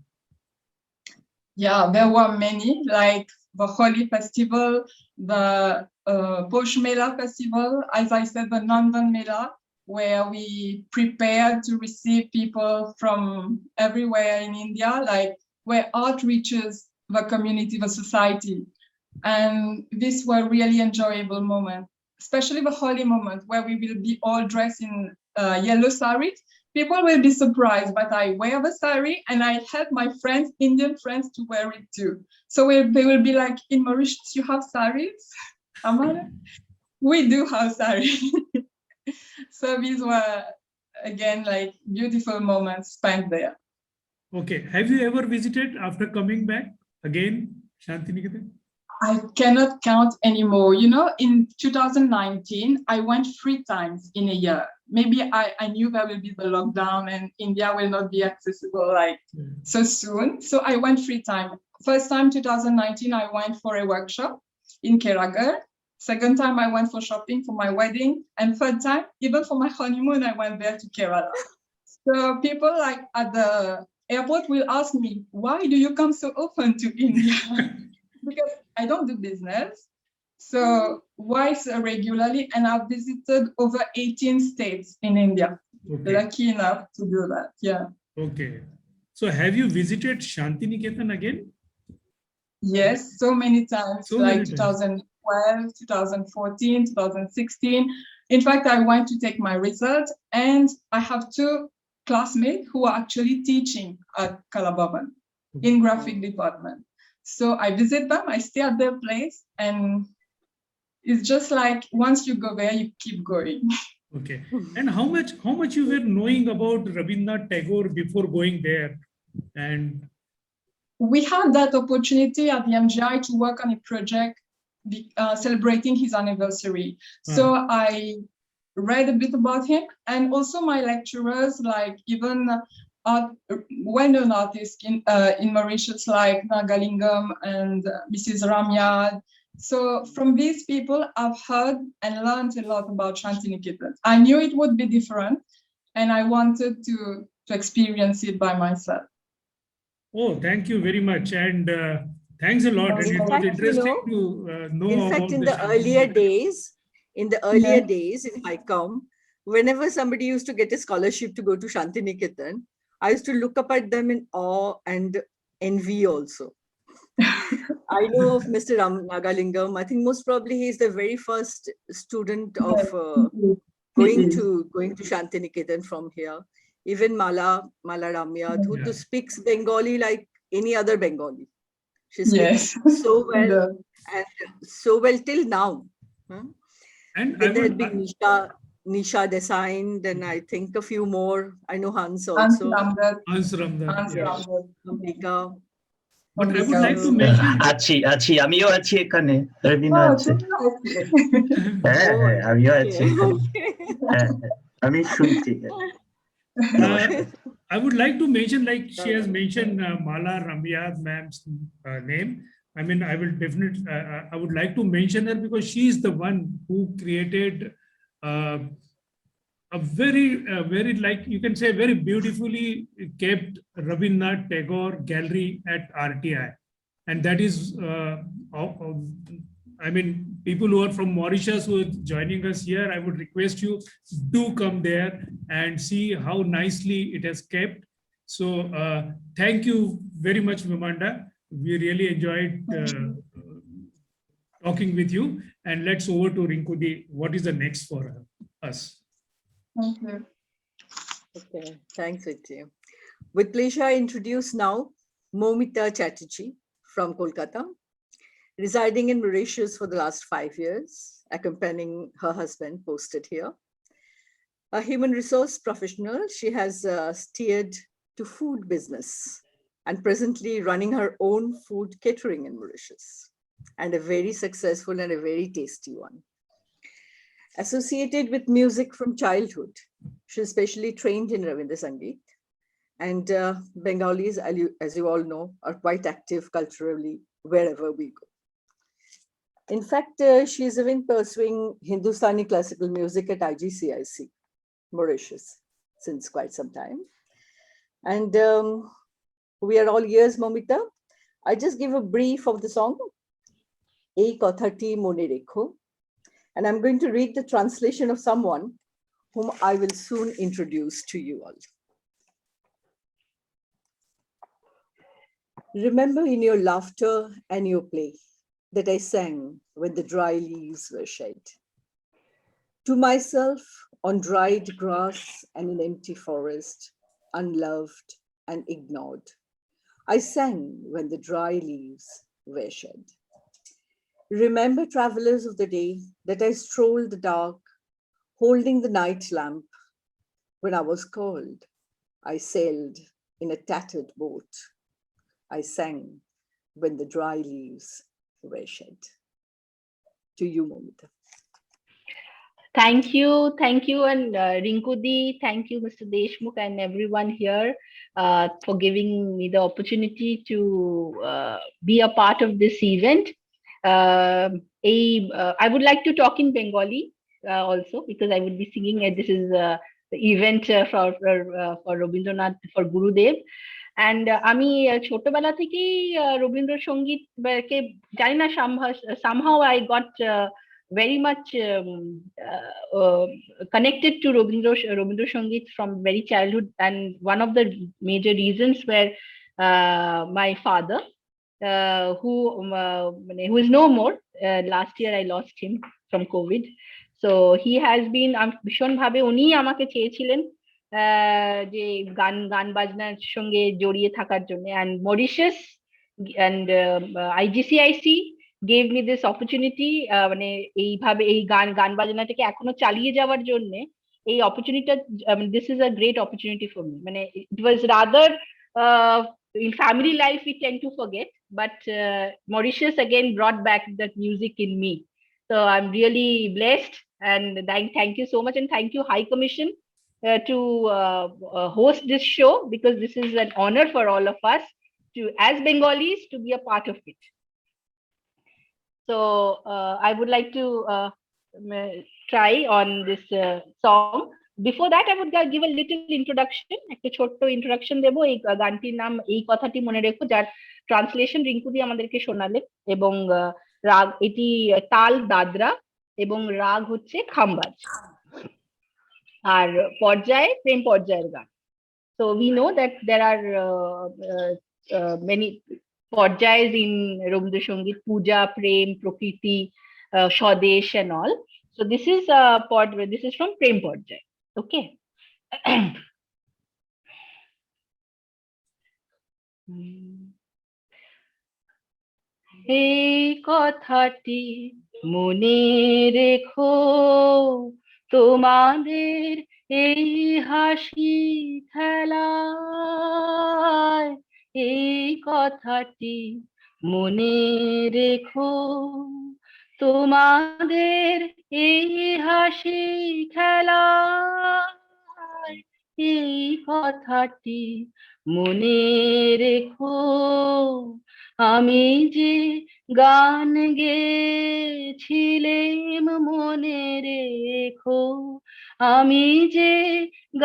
Yeah, there were many, like the Holi Festival, the Posh Mela Festival, as I said, the Nandan Mela, where we prepared to receive people from everywhere in India, like where art reaches the community, the society. And these were really enjoyable moments, especially the Holi moment where we will be all dressed in yellow saris. People will be surprised, but I wear the sari and I help my friends, Indian friends, to wear it too. So they will be like, in Mauritius, you have saris? Amara? We do have saris. So these were, again, like beautiful moments spent there. Okay. Have you ever visited after coming back again, Shantiniketan? I cannot count anymore. You know, in 2019, I went 3 times in a year. Maybe I knew there will be the lockdown and India will not be accessible like so soon. So I went 3 times. First time, 2019, I went for a workshop in Keragar. Second time, I went for shopping for my wedding. And third time, even for my honeymoon, I went there to Kerala. So people like at the airport will ask me, why do you come so often to India? Because I don't do business. So why so regularly? And I've visited over 18 states in India. Okay. Lucky enough to do that. Yeah. Okay. So have you visited Shantiniketan again? Yes, so many times, So like many times. 2012, 2014, 2016. In fact, I went to take my result and I have 2 classmates who are actually teaching at Kalabavan in graphic department. So I visit them, I stay at their place, and it's just like once you go there, you keep going. Okay. And how much you were knowing about Rabindra Tagore before going there? And We had that opportunity at the MGI to work on a project celebrating his anniversary. So I read a bit about him, and also my lecturers, like even well-known artists in Mauritius, like Nagalingam and Mrs. Ramyad. So from these people, I've heard and learned a lot about Shantiniketan. I knew it would be different, and I wanted to experience it by myself. oh, thank you very much. And thanks a lot. And In it was fact, interesting to know in about fact, in the the earlier Shantiniketan. days, in HiCom, whenever somebody used to get a scholarship to go to Shantiniketan, I used to look up at them in awe and envy also. I know of Mr. Nagalingam. I think most probably he is the very first student of going to Shantiniketan from here. Even Mala Ramyad, who speaks Bengali like any other Bengali. She speaks so well and so well till now. And Then there had been Nisha Desai, then I think a few more. I know Hans also. Hans Ramdan. Yes. Ambika. But I would like to mention. আছি আমিও আছি এখানে রবীন্দ্র আছে হ্যাঁ হ্যাঁ আমিও আছি এখানে হ্যাঁ আমি শুনছি I would like to mention, like she has mentioned Mala Ramyad ma'am's name. I mean, I will definitely, I would like to mention her because she is the one who created a very, like you can say, very beautifully kept Rabindra Tagore gallery at RTI. And that is, I mean, people who are from Mauritius who are joining us here, I would request you do come there and see how nicely it has kept. So thank you very much, Vimanda. We really enjoyed talking with you. And let's over to Rinkudi. What is the next for us? Thank you. Okay, thanks, Vicky. With pleasure, I introduce now Momita Chatterjee from Kolkata, residing in Mauritius for the last 5 years, accompanying her husband posted here. A human resource professional, she has steered to food business and presently running her own food catering in Mauritius, and a very successful and a very tasty one. Associated with music from childhood, she is specially trained in Rabindra Sangeet, and Bengalis, as you all know, are quite active culturally wherever we go. In fact, she is even pursuing Hindustani classical music at IGCIC, Mauritius, since quite some time. And we are all ears, Momita. I just give a brief of the song, Ei Kothati Mone Rekho. And I'm going to read the translation of someone whom I will soon introduce to you all. Remember in your laughter and your play that I sang when the dry leaves were shed. To myself on dried grass and in empty forest, unloved and ignored, I sang when the dry leaves were shed. Remember, travelers of the day, that I strolled the dark, holding the night lamp. When I was cold, I sailed in a tattered boat. I sang when the dry leaves were shed. To you, Momita. Thank you, and Rinku Di, thank you, Mr. Deshmukh, and everyone here for giving me the opportunity to be a part of this event. I would like to talk in Bengali also, because I would be singing. This is the event for Rabindranath, for Gurudev. And আমি ছোটবেলা থেকেই রবীন্দ্রসঙ্গীত কে জানি না, somehow I got very much connected to Rabindra Sangeet from very childhood, and one of the major reasons were my father, who is no more. Last year I lost him from COVID, so he has been ভীষণ ভাবে উনি আমাকে চেয়েছিলেন যে গান বাজনার সঙ্গে জড়িয়ে থাকার জন্য, and Mauritius and IGCIC gave me this opportunity, মানে এইভাবে এই গান বাজনাটাকে এখনো চালিয়ে যাওয়ার জন্য এই অপরচুনিটিটা, this is a great opportunity for me. মানে it was rather in family life we tend to forget, but Mauritius again brought back that music in me. So I'm really blessed, and thank you so much, and thank you High Commission to host this show, because this is an honor for all of us to, as Bengalis, to be a part of it. So I would like to try on this song. Before that, I would give a little introduction. একটা ছোট্ট introduction দেব। এই গানটির নাম এই কথাটি মনে রেখো, যার ট্রান্সলেশন রিঙ্কু দি আমাদেরকে শোনালে, এবং রাগ এটি তাল দাদরা এবং রাগ হচ্ছে খাম্বাজ, আর পর্যায়ে প্রেম পর্যায়ের গান। So we know that there are many পর্যায়ের in Rabindra Sangeet: Puja, Prem, Prakriti, Swadesh and all. So this is from Prem Porjay. Okay. এই কথাটি মনে রেখো, তোমাদের এই হাসি খেলায়, এই কথাটি মনে রেখো, তোমাদের এই হাসি খেলায়, এই কথাটি মনে রেখো, আমি যে গান গেয়েছিলাম মনে রেখো, আমি যে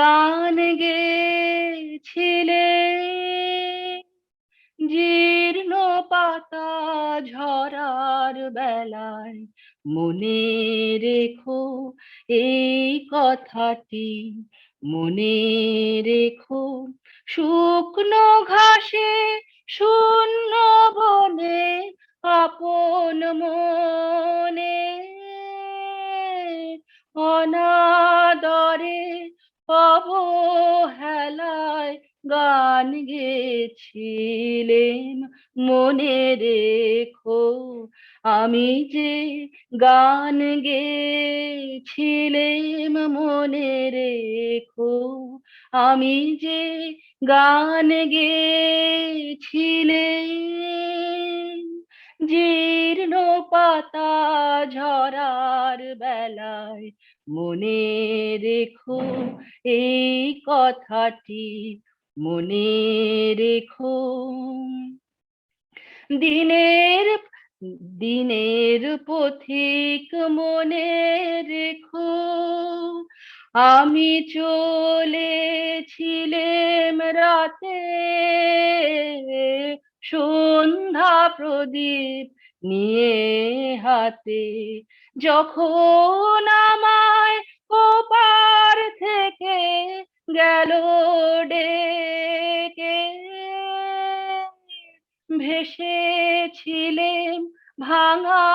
গান গেয়েছিলাম, জীর্ণ পাতা ঝরার বেলায়, মনে রেখো এই কথাটি, মনে রেখো, শুকনো ঘাসে শূন্য বনে আপন মনে, অনাদরে অবহেলায় গান গেয়েছিলেন মনে রেখো, আমি যে গান গেয়েছিলাম মনে রেখো, আমি যে গান গেয়েছিলাম, জীর্ণ পাতা ঝরার বেলায়, মনে রেখো এই কথাটি, মনে রেখো। দিনের পথিক মনে রেখো, আমি চলেছিলেম রাতে সন্ধ্যা প্রদীপ নিয়ে হাতে, যখন আমায় ওপার থেকে গেল ডেকে, ভেসেছিলেম ভাঙা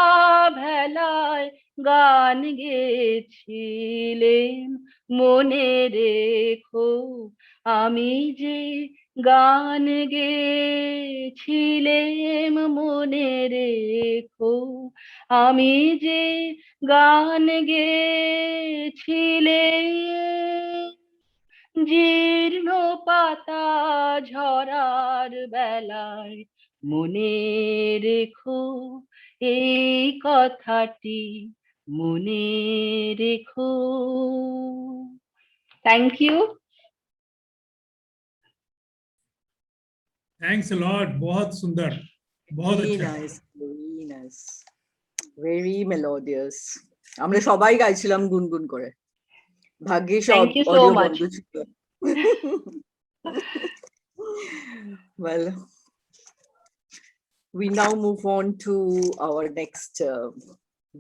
ভেলায়, গান গেয়েছিলেম মনে রেখো, আমি যে গান গেয়েছিলেম মনে রেখো, আমি যে গান গেয়েছিলেম, জীর্ণ পাতা ঝরার বেলায় মনে রেখো এই কথাটি, মনে রেখো। Thank you. Thanks a lot, बहुत सुंदर, बहुत Very अच्छा। nice, very nice, very melodious. আমরা সবাই গাইছিলাম গুনগুন করে, ভাগ্যে সব Thank you so audio much. বন্ধ ছিল। Well, we now move on to our next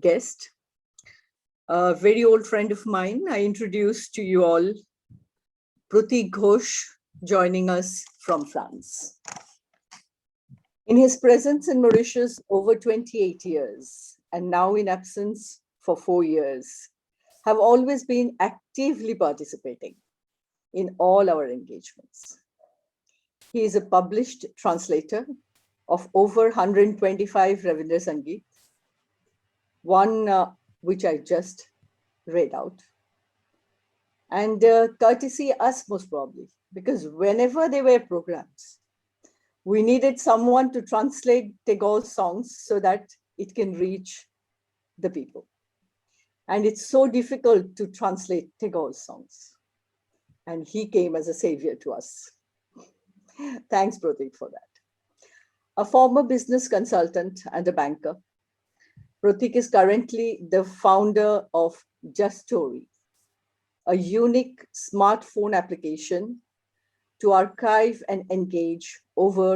guest, a very old friend of mine. I introduce to you all Pratik Ghosh, joining us from France. In his presence in Mauritius over 28 years, and now in absence for 4 years, have always been actively participating in all our engagements. He is a published translator of over 125 Rabindra Sangeet, one which I just read out. And courtesy us most probably, because whenever there were programs, we needed someone to translate Tagore's songs so that it can reach the people. And it's so difficult to translate Tagore's songs. And he came as a savior to us. Thanks, Pratik, for that. A former business consultant and a banker, Pratik is currently the founder of Just Story, a unique smartphone application to archive and engage over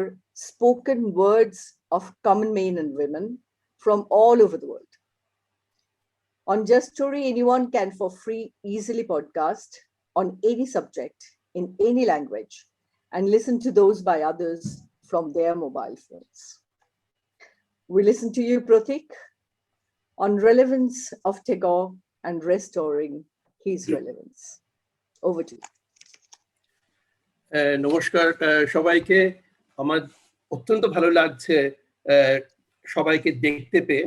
spoken words of common men and women from all over the world. On Just Story, anyone can for free easily podcast on any subject in any language and listen to those by others from their mobile phones. We listen to you, Pratik, on relevance of Tagore and restoring his relevance. Over to you. নমস্কার সবাইকে। আমার অত্যন্ত ভালো লাগছে সবাইকে দেখতে পেয়ে।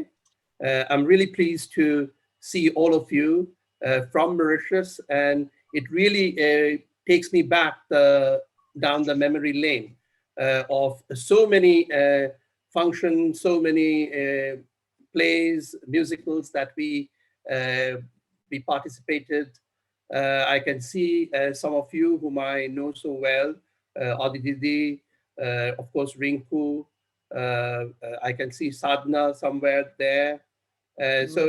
I'm really pleased to see all of you from Mauritius, and it really takes me back down the memory lane of so many functions, so many plays, musicals that we participated. I can see some of you whom I know so well, Adididi, of course, Rinku. I can see Sadhna somewhere there. So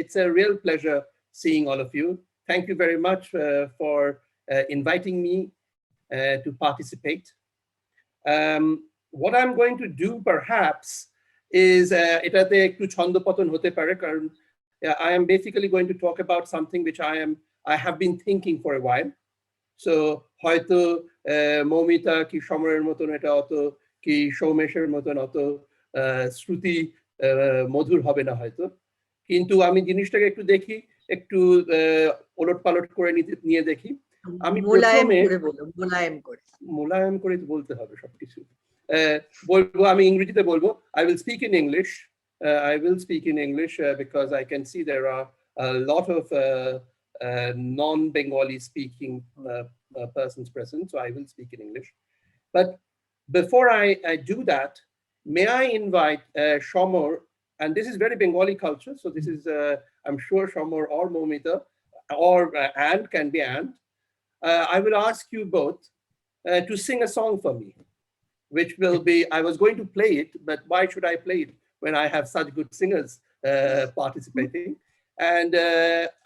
it's a real pleasure seeing all of you. Thank you very much for inviting me to participate. What I'm going to do perhaps is etate ekটু ছন্দপতন হতে পারে, কারণ I am basically going to talk about something which I have been thinking for a while. So হয়তো মৌমিতা কি সমরের মতন এটা অত, কি সৌমেশের মতন অত শ্রুতি মধুর হবে না হয়তো, কিন্তু আমি জিনিসটাকে একটু দেখি, একটু ওলট পালট করে নিয়ে দেখি। আমি প্রথমে মোলায়েম করে বলতে হবে সবকিছু, বলবো আমি ইংরেজিতে বলবো। I will speak in English. I will speak in English because I can see there are a lot of non-Bengali speaking persons present, so I will speak in English. But before I do that, may I invite Shomor, and this is very Bengali culture, so this is I'm sure Shomor or Momita or Ant, can be Ant. I will ask you both to sing a song for me, which will be, I was going to play it, but why should I play it when I have such good singers participating? And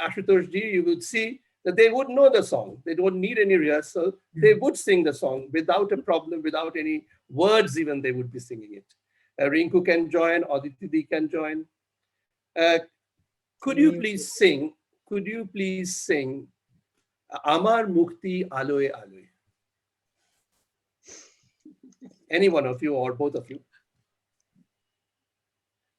Ashutosh ji, you would see that they would know the song. They don't need any rehearsal. They would sing the song without a problem, without any words even, they would be singing it. Rinku can join, Aditi can join. Could you please sing Amar Mukti Aloe Aloe? Any one of you or both of you?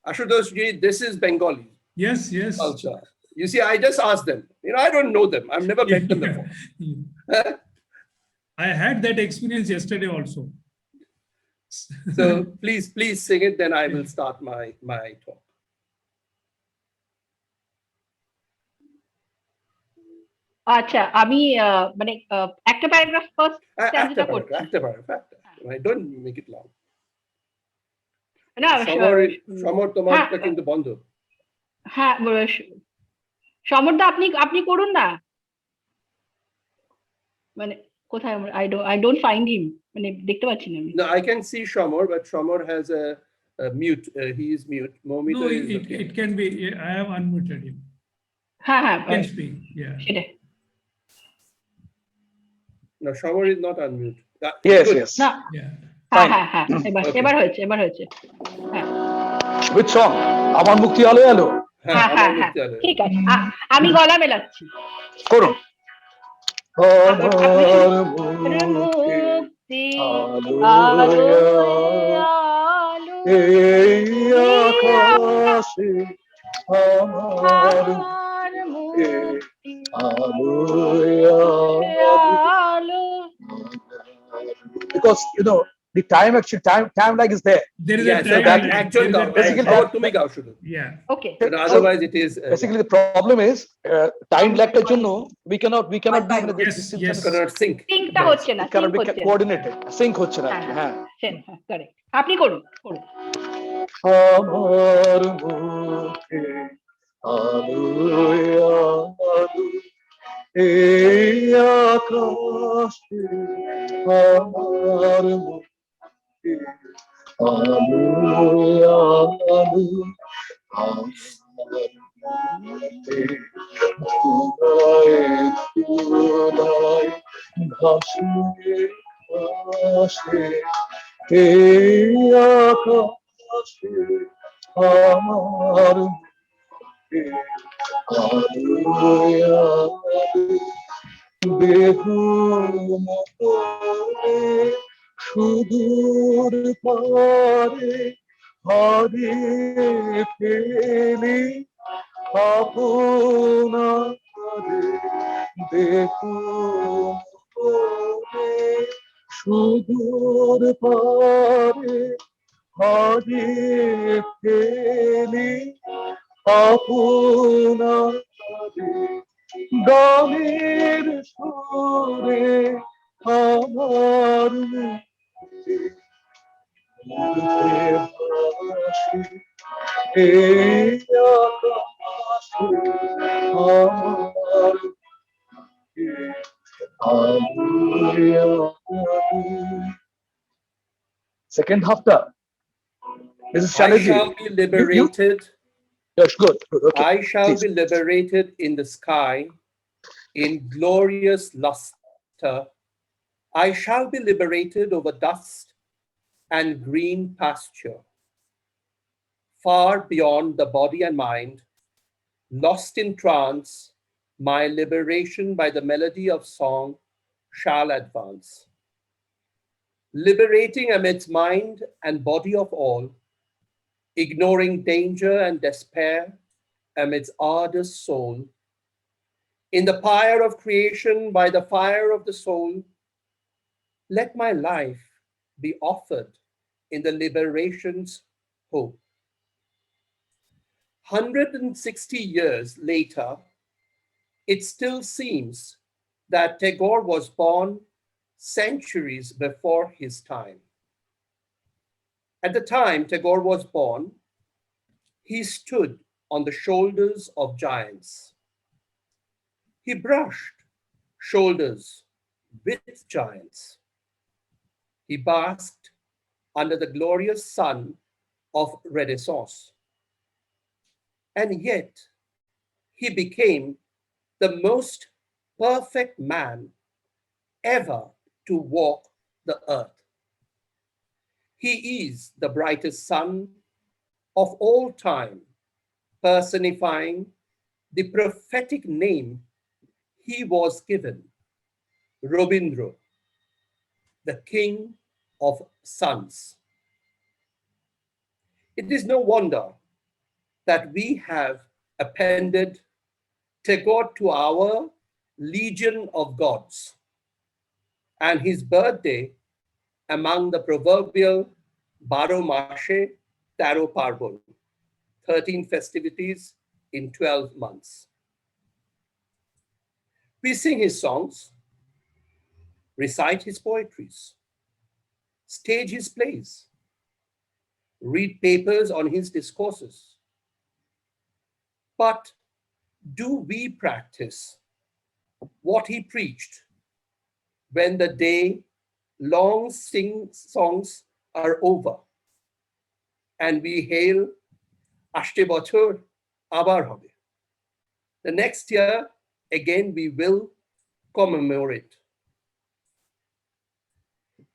Ashutosh ji, this is Bengali Yes, yes. culture. You see, I just asked them. I don't know them. I've never met them before. I had that experience yesterday also. So please sing it, then I will start my talk. আচ্ছা আমি মানে একটা paragraph first স্ট্যান্ডাটা করছি একটা paragraph. Don't make it long. না সমর তোমারটা কিন্তু বন্ধ। হ্যাঁ সমরদা আপনি করুন না, মানে কোথায় I don't find him, মানে দেখতে পাচ্ছি না আমি। No, I can see Shamor, but Shamor has a mute. He is mute. No, it can be. I have unmuted him. হ্যাঁ Can speak. Yeah. সেটা No, Shamor is not unmute. Yes. না Yeah. হ্যাঁ এবার হয়েছে হ্যাঁ Which song? Amar Mukti Aloe Aloe? হ্যাঁ ঠিক আছে আমি গলা মেলাচ্ছি করুন। মুক্তি আলোয় আকাশে আমার মুক্তি আলোয় আলো। Because the time lag is there. There is Yeah, a so time. that lag. actual There is a time basically lag. to me should. Yeah. Okay. Otherwise, it is Basically, the problem is time lag টার জন্য we cannot be Yes. cannot sync. সিঙ্কটা হচ্ছে না, it cannot be sync হচ্ছে না। coordinated. Sync হচ্ছে না। হ্যাঁ correct, আপনি করুন। আমার মুখে আলোয় আলো এই আকাশে আমার মুখে আলোয় আলো আমার মুখে ধুলায় ভাসে ভাসে এই আকাশে আমার মুখে আলোয় আলো বেহুমনে সুদূর পারে হারিয়ে ফেলি আপনারে বেহুমনে সুদূর পারে হারিয়ে ফেলি আপনারে গানের সুরে আমার মুখে ভাসে এই আকাশে আমার মুখে আলোয় আলো। Second half-ta. Mrs. I Chatterjee. shall be liberated. Yes, good. Okay. I shall Please. be liberated in the sky, in glorious luster. I shall be liberated over dust and green pasture. Far beyond the body and mind, lost in trance, my liberation by the melody of song shall advance. Liberating amidst mind and body of all, ignoring danger and despair amidst ardor soul. In the pyre of creation by the fire of the soul, let my life be offered in the liberation's hope. 160 years later, it still seems that Tagore was born centuries before his time. At the time Tagore was born, he stood on the shoulders of giants. He brushed shoulders with giants. He basked under the glorious sun of Renaissance. And yet, he became the most perfect man ever to walk the earth. He is the brightest sun of all time, personifying the prophetic name he was given, Rabindra, the king of suns. It is no wonder that we have appended Tagore to our Legion of Gods, and his birthday among the proverbial Baro Mashe Taro Parbon, 13 festivities in 12 months. We sing his songs, recite his poetries, stage his plays, read papers on his discourses. But do we practice what he preached when the day long songs are over and we hail Ashte Bochor Abar Hobe? The next year, again, we will commemorate.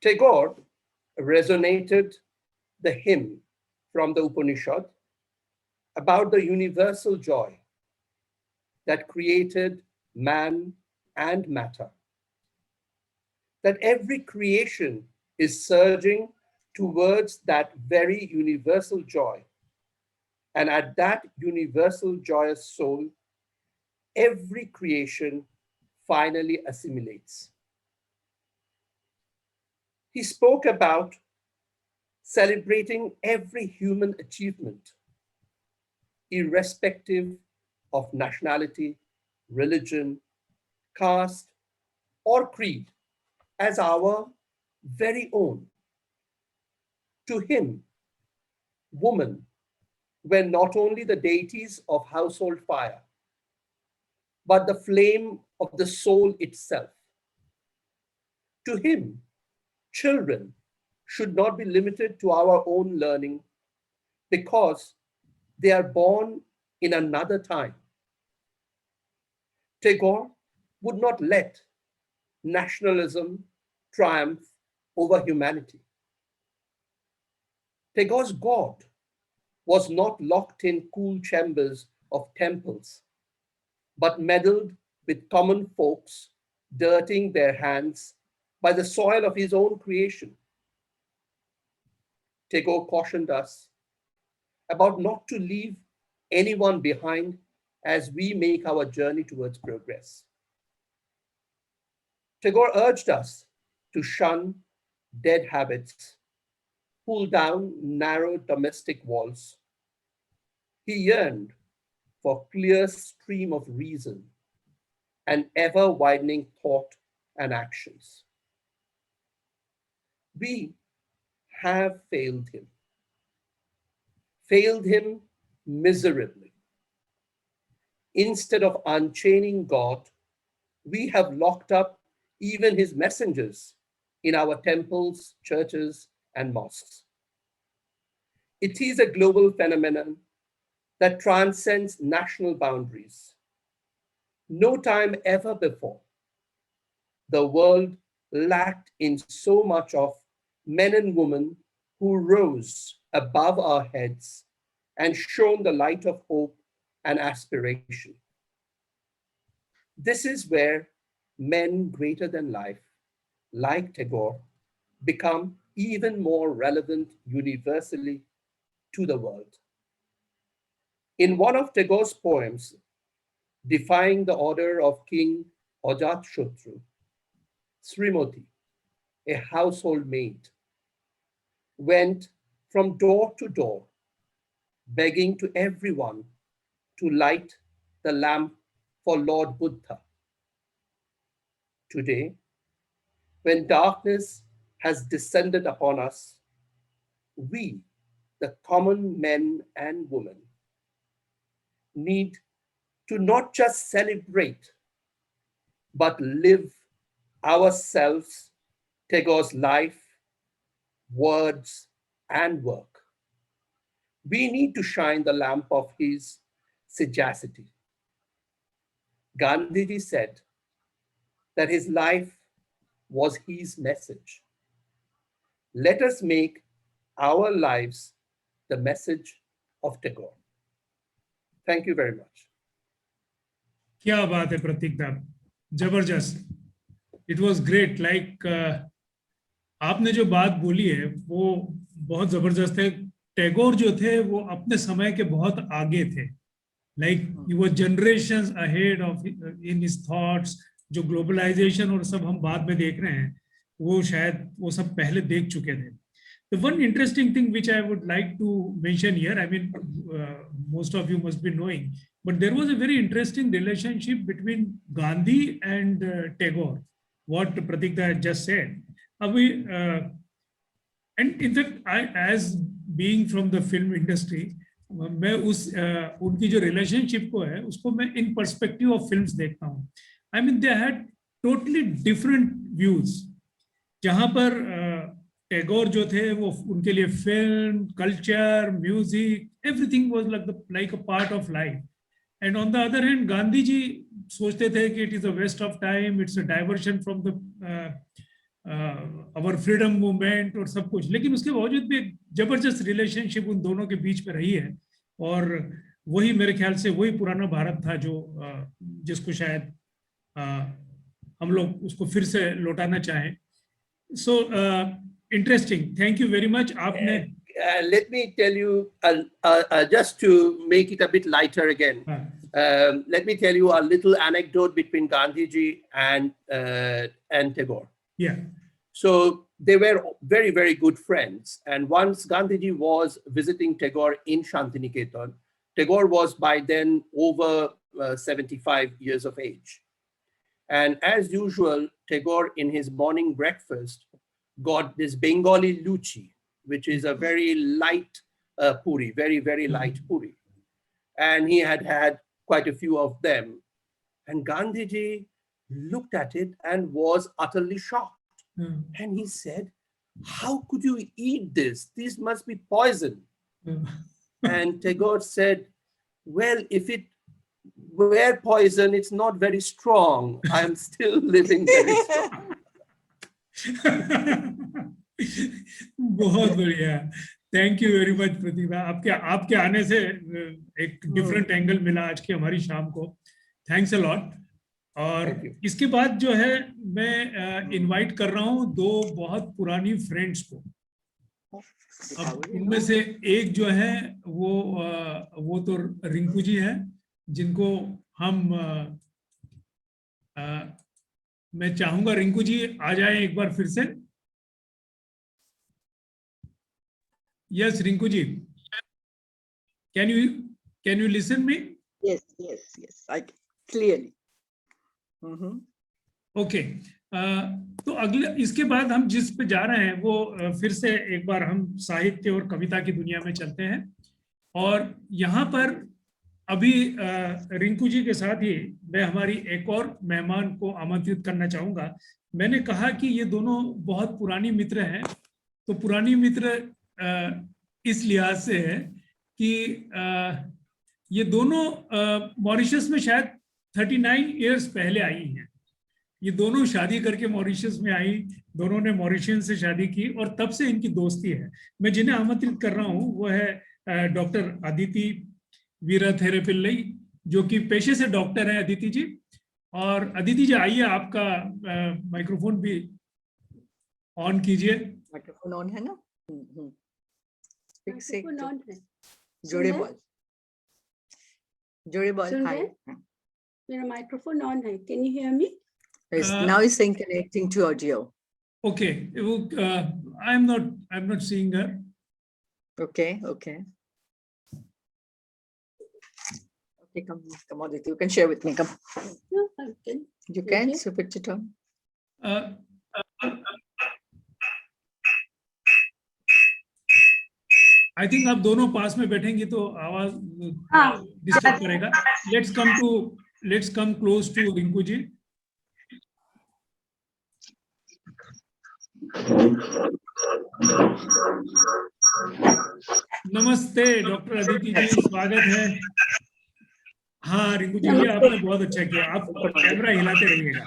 Tagore resonated the hymn from the Upanishad about the universal joy that created man and matter. That every creation is surging towards that very universal joy. And at that universal joyous soul, every creation finally assimilates. He spoke about celebrating every human achievement, irrespective of nationality, religion, caste, or creed, as our very own. To him, women were not only the deities of household fire, but the flame of the soul itself. To him, children should not be limited to our own learning because they are born in another time. Tagore would not let nationalism triumph over humanity. Tagore's God was not locked in cool chambers of temples, but meddled with common folks, dirtying their hands by the soil of his own creation. Tagore cautioned us about not to leave anyone behind as we make our journey towards progress. Tagore urged us to shun dead habits, pull down narrow domestic walls. He yearned for clear stream of reason and ever widening thought and actions. We have failed him miserably. Instead of unchaining God, we have locked up even his messengers in our temples, churches, and mosques. It is a global phenomenon that transcends national boundaries. No time ever before, the world lacked in so much of men and women who rose above our heads and shone the light of hope and aspiration. This is where men greater than life, like Tagore, become even more relevant universally to the world. In one of Tagore's poems, defying the order of King Ajatashatru, Srimati, a household maid, went from door to door, begging to everyone to light the lamp for Lord Buddha. Today, when darkness has descended upon us, we, the common men and women, need to not just celebrate, but live ourselves Tagore's life, words, and work. We need to shine the lamp of his sagacity. Gandhiji said, that his life was his message. Let us make our lives the message of Tagore. Thank you very much. क्या बात है प्रतीक दा, जबरदस्त. It was great. Like आपने जो बात बोली है वो बहुत जबरदस्त है. टैगोर जो थे वो अपने समय के बहुत आगे थे. Like he was generations ahead of in his thoughts. जो ग्लोबलाइजेशन और सब हम बाद में देख रहे हैं वो शायद वो सब पहले देख चुके थे. The one interesting thing which I would like to mention here, I mean, most of you must be knowing, but there was a very interesting relationship between Gandhi and Tagore, what Pratik had just said. And in fact, as being from the film industry, मैं उनकी जो relationship को है उसको मैं in perspective of films देखता हूँ. I mean, they had totally different views. जहाँ पर टैगोर जो थे वो उनके लिए film, culture, music, everything was like a part of life. And on the other hand Gandhi ji सोचते थे कि it is a waste of time, it's a diversion from the our freedom movement और सब कुछ. लेकिन उसके बावजूद भी एक जबरदस्त रिलेशनशिप उन दोनों के बीच में रही है. और वही मेरे ख्याल से वही पुराना भारत था जो जिसको शायद हम लोग उसको फिर से लौटाना चाहें. सो interesting. Thank you very much. Let me tell you, just to make it a bit lighter again, let me tell you a little anecdote between Gandhiji and Tagore. Yeah. So they were very, very good friends. And once Gandhiji was visiting Tagore in Shantiniketan, Tagore was by then over 75 years of age. And as usual, Tagore in his morning breakfast got this Bengali luchi, which is a very light puri, very, very light puri. And he had had quite a few of them. And Gandhiji looked at it and was utterly shocked. And he said, how could you eat this? This must be poison. And Tagore said, well, if it were poison, it's not very strong. I'm still living very strong. बहुत बढ़िया. Thank you very much प्रतिभा. आपके आने से एक different angle मिला आज की हमारी शाम को. Thanks a lot. और इसके बाद जो है मैं इनवाइट कर रहा हूँ दो बहुत पुरानी फ्रेंड्स को. अब उनमें से एक जो है वो तो रिंकू जी है, जिनको हम मैं चाहूंगा रिंकू जी आ जाए एक बार फिर से. Yes Rinku ji, can you listen me? Yes I clearly. Okay. तो अगले इसके बाद हम जिस पे जा रहे हैं वो फिर से एक बार हम साहित्य और कविता की दुनिया में चलते हैं. और यहाँ पर अभी रिंकू जी के साथ ही मैं हमारी एक और मेहमान को आमंत्रित करना चाहूंगा. मैंने कहा कि ये दोनों बहुत पुरानी मित्र हैं. तो पुरानी मित्र इस लिहाज से है कि ये दोनों मॉरिशस में शायद 39 इयर्स पहले आई हैं. ये दोनों शादी करके मॉरिशस में आई, दोनों ने मॉरिशियन से शादी की और तब से इनकी दोस्ती है. मैं जिन्हें आमंत्रित कर रहा हूँ वो है डॉक्टर अदिति वीरथेरेपिल्लई, जो कि पेशे से डॉक्टर है अदिति जी. और अदिति जी आइए, आपका माइक्रोफोन भी ऑन कीजिए. माइक्रोफोन ऑन है ना? माइक्रोफोन ऑन है. जोड़े बॉल. हाय, मेरा माइक्रोफोन ऑन है. Can you hear me? Now it's saying connecting to audio. Okay. I'm not seeing her. Okay. Come on, Aditi. You can share with me. Come. No, I can. You can switch it on. I think आप दोनों पास में बैठेंगी तो आवाज disturb करेगा. Let's come close to Rinku ji. नमस्ते doctor Aditi जी, स्वागत है. हाँ रिंकू जी, ये आपने बहुत अच्छा किया, आप कैमरा हिलाते रहिएगा।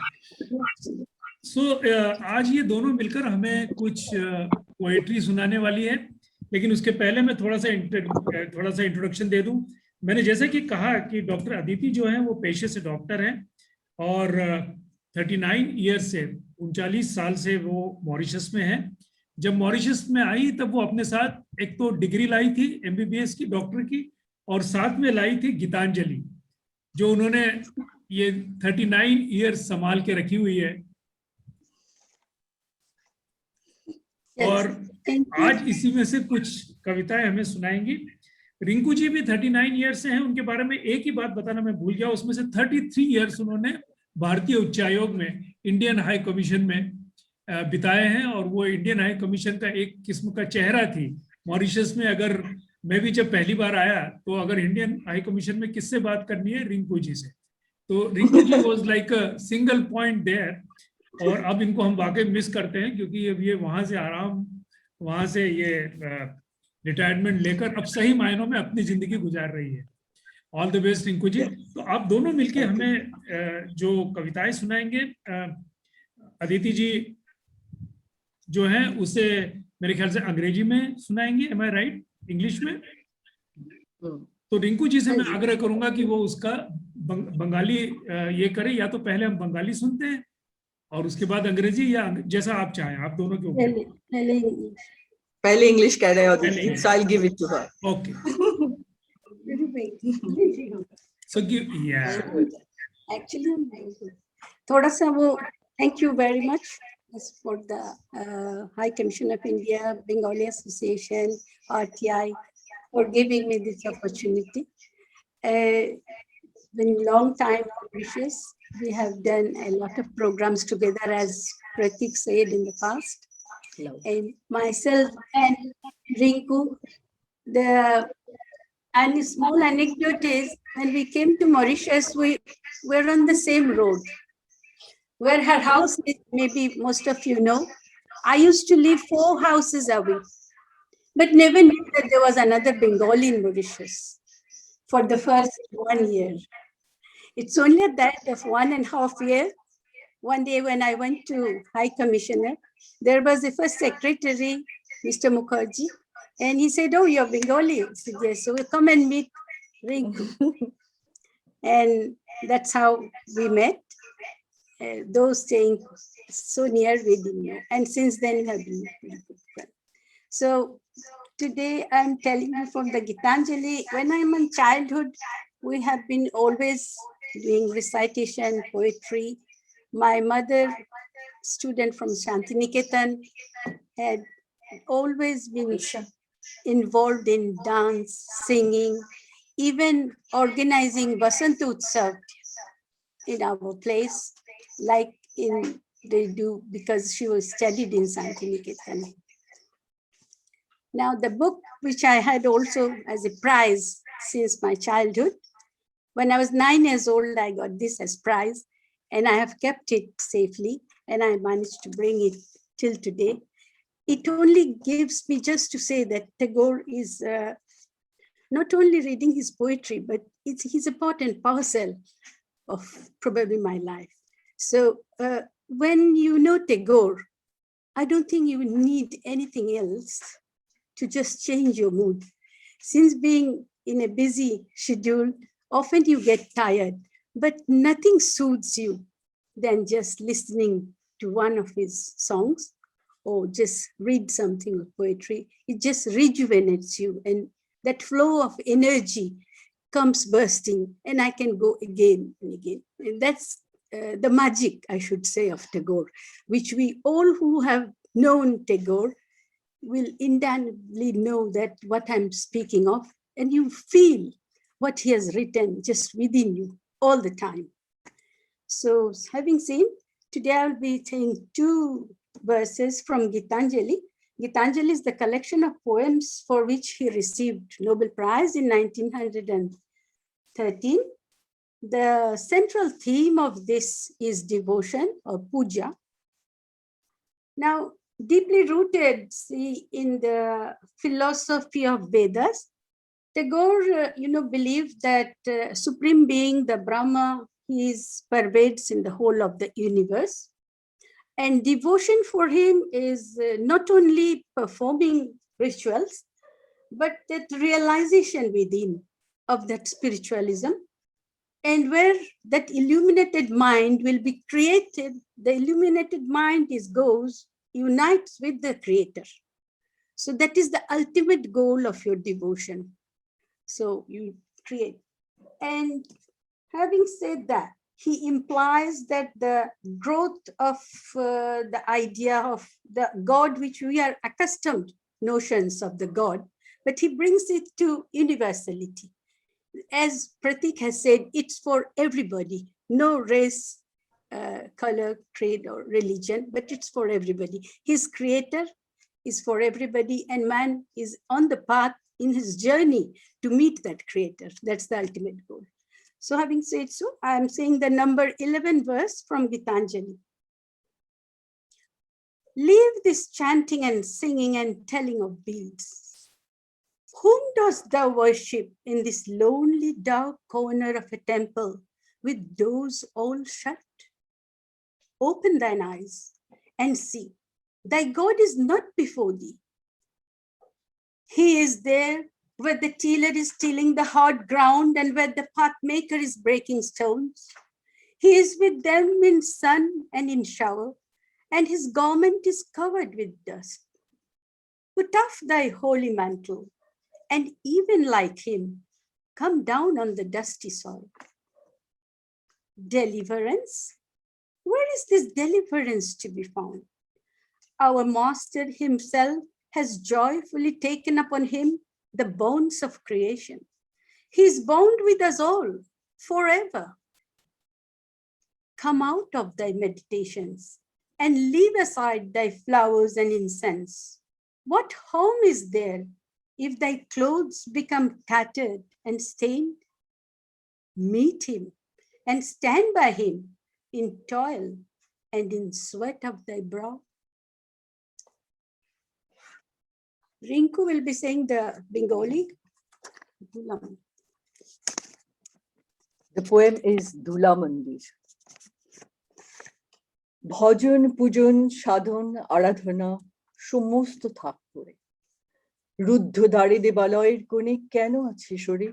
आज ये दोनों मिलकर हमें कुछ पोएट्री सुनाने वाली है, लेकिन उसके पहले मैं थोड़ा सा इंट्रोडक्शन दे दूं। मैंने जैसे कि कहा कि डॉक्टर अदिति जो है वो पेशे से डॉक्टर हैं और 39 ईयर से 39 साल से वो मॉरिशस में है। जब मॉरिशस में आई तब वो अपने साथ एक तो डिग्री लाई थी एमबीबीएस की, डॉक्टर की, और साथ में लाई थी गीतांजलि, जो उन्होंने ये 39 ईयर्स संभाल के रखी हुई है। और आज इसी में से कुछ कविताएं हमें सुनाएंगी। रिंकू जी भी 39 ईयर्स से हैं। उनके बारे में एक ही बात बताना मैं भूल गया, उसमें से 33 ईयर्स उन्होंने भारतीय उच्चायोग में, इंडियन हाई कमीशन में बिताए हैं, और वो इंडियन हाई कमीशन का एक किस्म का चेहरा थी मॉरिशस में। अगर मैं भी जब पहली बार आया तो अगर इंडियन हाई कमीशन में किससे बात करनी है, रिंकू जी से, तो Rinku ji was like a single point there. और अब इनको हम वाकई मिस करते हैं, क्योंकि अब ये वहां से ये रिटायरमेंट लेकर अब सही मायनों में अपनी जिंदगी गुजार रही है। All the best Rinku ji. तो आप दोनों मिलके हमें जो कविताएं सुनाएंगे, अदिति जी जो है उसे मेरे ख्याल से अंग्रेजी में सुनाएंगे, एम आई राइट, इंग्लिश में? तो रिंकू जी से मैं आग्रह करूंगा कि वो उसका बंगाली ये करे, या तो पहले हम बंगाली सुनते हैं और उसके बाद अंग्रेजी, या जैसा आप चाहें, आप दोनों के ऊपर। पहले इंग्लिश कह रहे हो, so I'll give it to her. Okay. So give, yeah. Actually, थोड़ा सा वो, thank you very much for the High Commission of India, Bengali Association, HCI, for giving me this opportunity. Been long time precious. We have done a lot of programs together, as Pratik said in the past. And myself and Rinku, and a small anecdote is, when we came to Mauritius, we were on the same road. Where her house is, maybe most of you know. I used to live 4 houses away, but never knew that there was another Bengali in Mauritius for the first 1 year. It's only at that of 1.5 years, one day when I went to High Commissioner, there was the first secretary, Mr. Mukherjee, and he said, "Oh, you're Bengali." I said, "Yes." So we come and meet Rinku. And that's how we met. Those staying so near, we didn't know. And since then, we have been pretty good friends. So today I'm telling you from the Gitanjali. When I'm in childhood, we have been always doing recitation, poetry. My mother, student from Shantiniketan, had always been involved in dance, singing, even organizing Vasant Utsav in our place, like they do, because she was studied in Shantiniketan. Now, the book which I had also as a prize since my childhood, when I was 9 years old, I got this as prize, and I have kept it safely, and I managed to bring it till today. It only gives me just to say that Tagore is not only reading his poetry, but he's a part and parcel of probably my life. So when you know Tagore, I don't think you need anything else to just change your mood. Since being in a busy schedule, often you get tired, but nothing soothes you than just listening to one of his songs or just read something of poetry. It just rejuvenates you, and that flow of energy comes bursting, and I can go again and again. And that's the magic, I should say, of Tagore, which we all who have known Tagore will indelibly know that what I'm speaking of, and you feel what he has written just within you all the time. So having seen, today I'll be saying 2 verses from Gitanjali. Gitanjali is the collection of poems for which he received Nobel Prize in 1913. The central theme of this is devotion or puja. Now, deeply rooted in the philosophy of Vedas, Tagore, believed that Supreme Being, the Brahma, he pervades in the whole of the universe. And devotion for him is not only performing rituals, but that realization within of that spiritualism, and where that illuminated mind will be created. The illuminated mind unites with the creator. So that is the ultimate goal of your devotion. So you create. And having said that, he implies that the growth of the idea of the God, which we are accustomed notions of the God, but he brings it to universality. As Pratik has said, it's for everybody, no race, color, creed, or religion, but it's for everybody. His creator is for everybody, and man is on the path in his journey to meet that creator. That's the ultimate goal. So having said so, I am saying the number 11 verse from Gitanjali. Leave this chanting and singing and telling of beads. Whom dost thou worship in this lonely dark corner of a temple with doors all shut? Open thine eyes and see. Thy God is not before thee. He is there where the tiller is tilling the hard ground and where the path maker is breaking stones. He is with them in sun and in shower, and his garment is covered with dust. Put off thy holy mantle, and even like him, come down on the dusty soil. Deliverance? Where is this deliverance to be found? Our master himself has joyfully taken upon him the bonds of creation. He is bound with us all forever. Come out of thy meditations and leave aside thy flowers and incense. What harm is there if thy clothes become tattered and stained? Meet him and stand by him in toil and in sweat of thy brow. Rinku will be saying the Bengali. The poem is Dhula Mandir. ভজন পূজন সাধন আরাধনা সমস্ত থাক করে রুদ্ধ দ্বারে দেবালয়ের কোণে কেন আছে সরে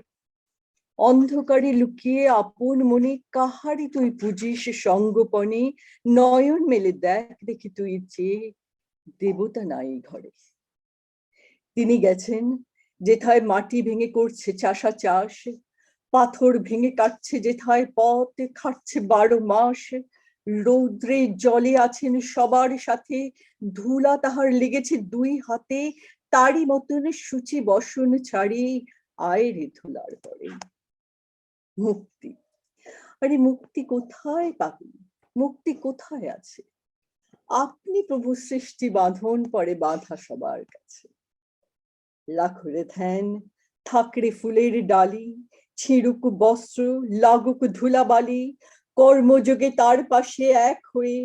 অন্ধকারে লুকিয়ে আপন মনে কাহারি তুই পুজিস সঙ্গপনে নয়ন মেলে দেখ দেখি তুই চেয়ে দেবতা নাই ঘরে তিনি গেছেন যেথায় মাটি ভেঙে করছে চাষা চাষ পাথর ভেঙে কাটছে যেথায় পথ খাটছে 12 মাস রৌদ্রে জলে আছেন সবার সাথে ধুলা তাহার লেগেছে 2 হাতে তারই মতন সূচি বসন ছাড়ি আয় রে ধুলার পরে মুক্তি আরে মুক্তি কোথায় পাবি মুক্তি কোথায় আছে আপনি প্রভু সৃষ্টি বাঁধন পরে বাঁধা সবার কাছে লাখরে ধ্যান থাকরে ফুলের ডালি ছিড়ুক বস্ত্র লাগুক ধুলাবালি কর্মযোগে তার পাশে এক হয়ে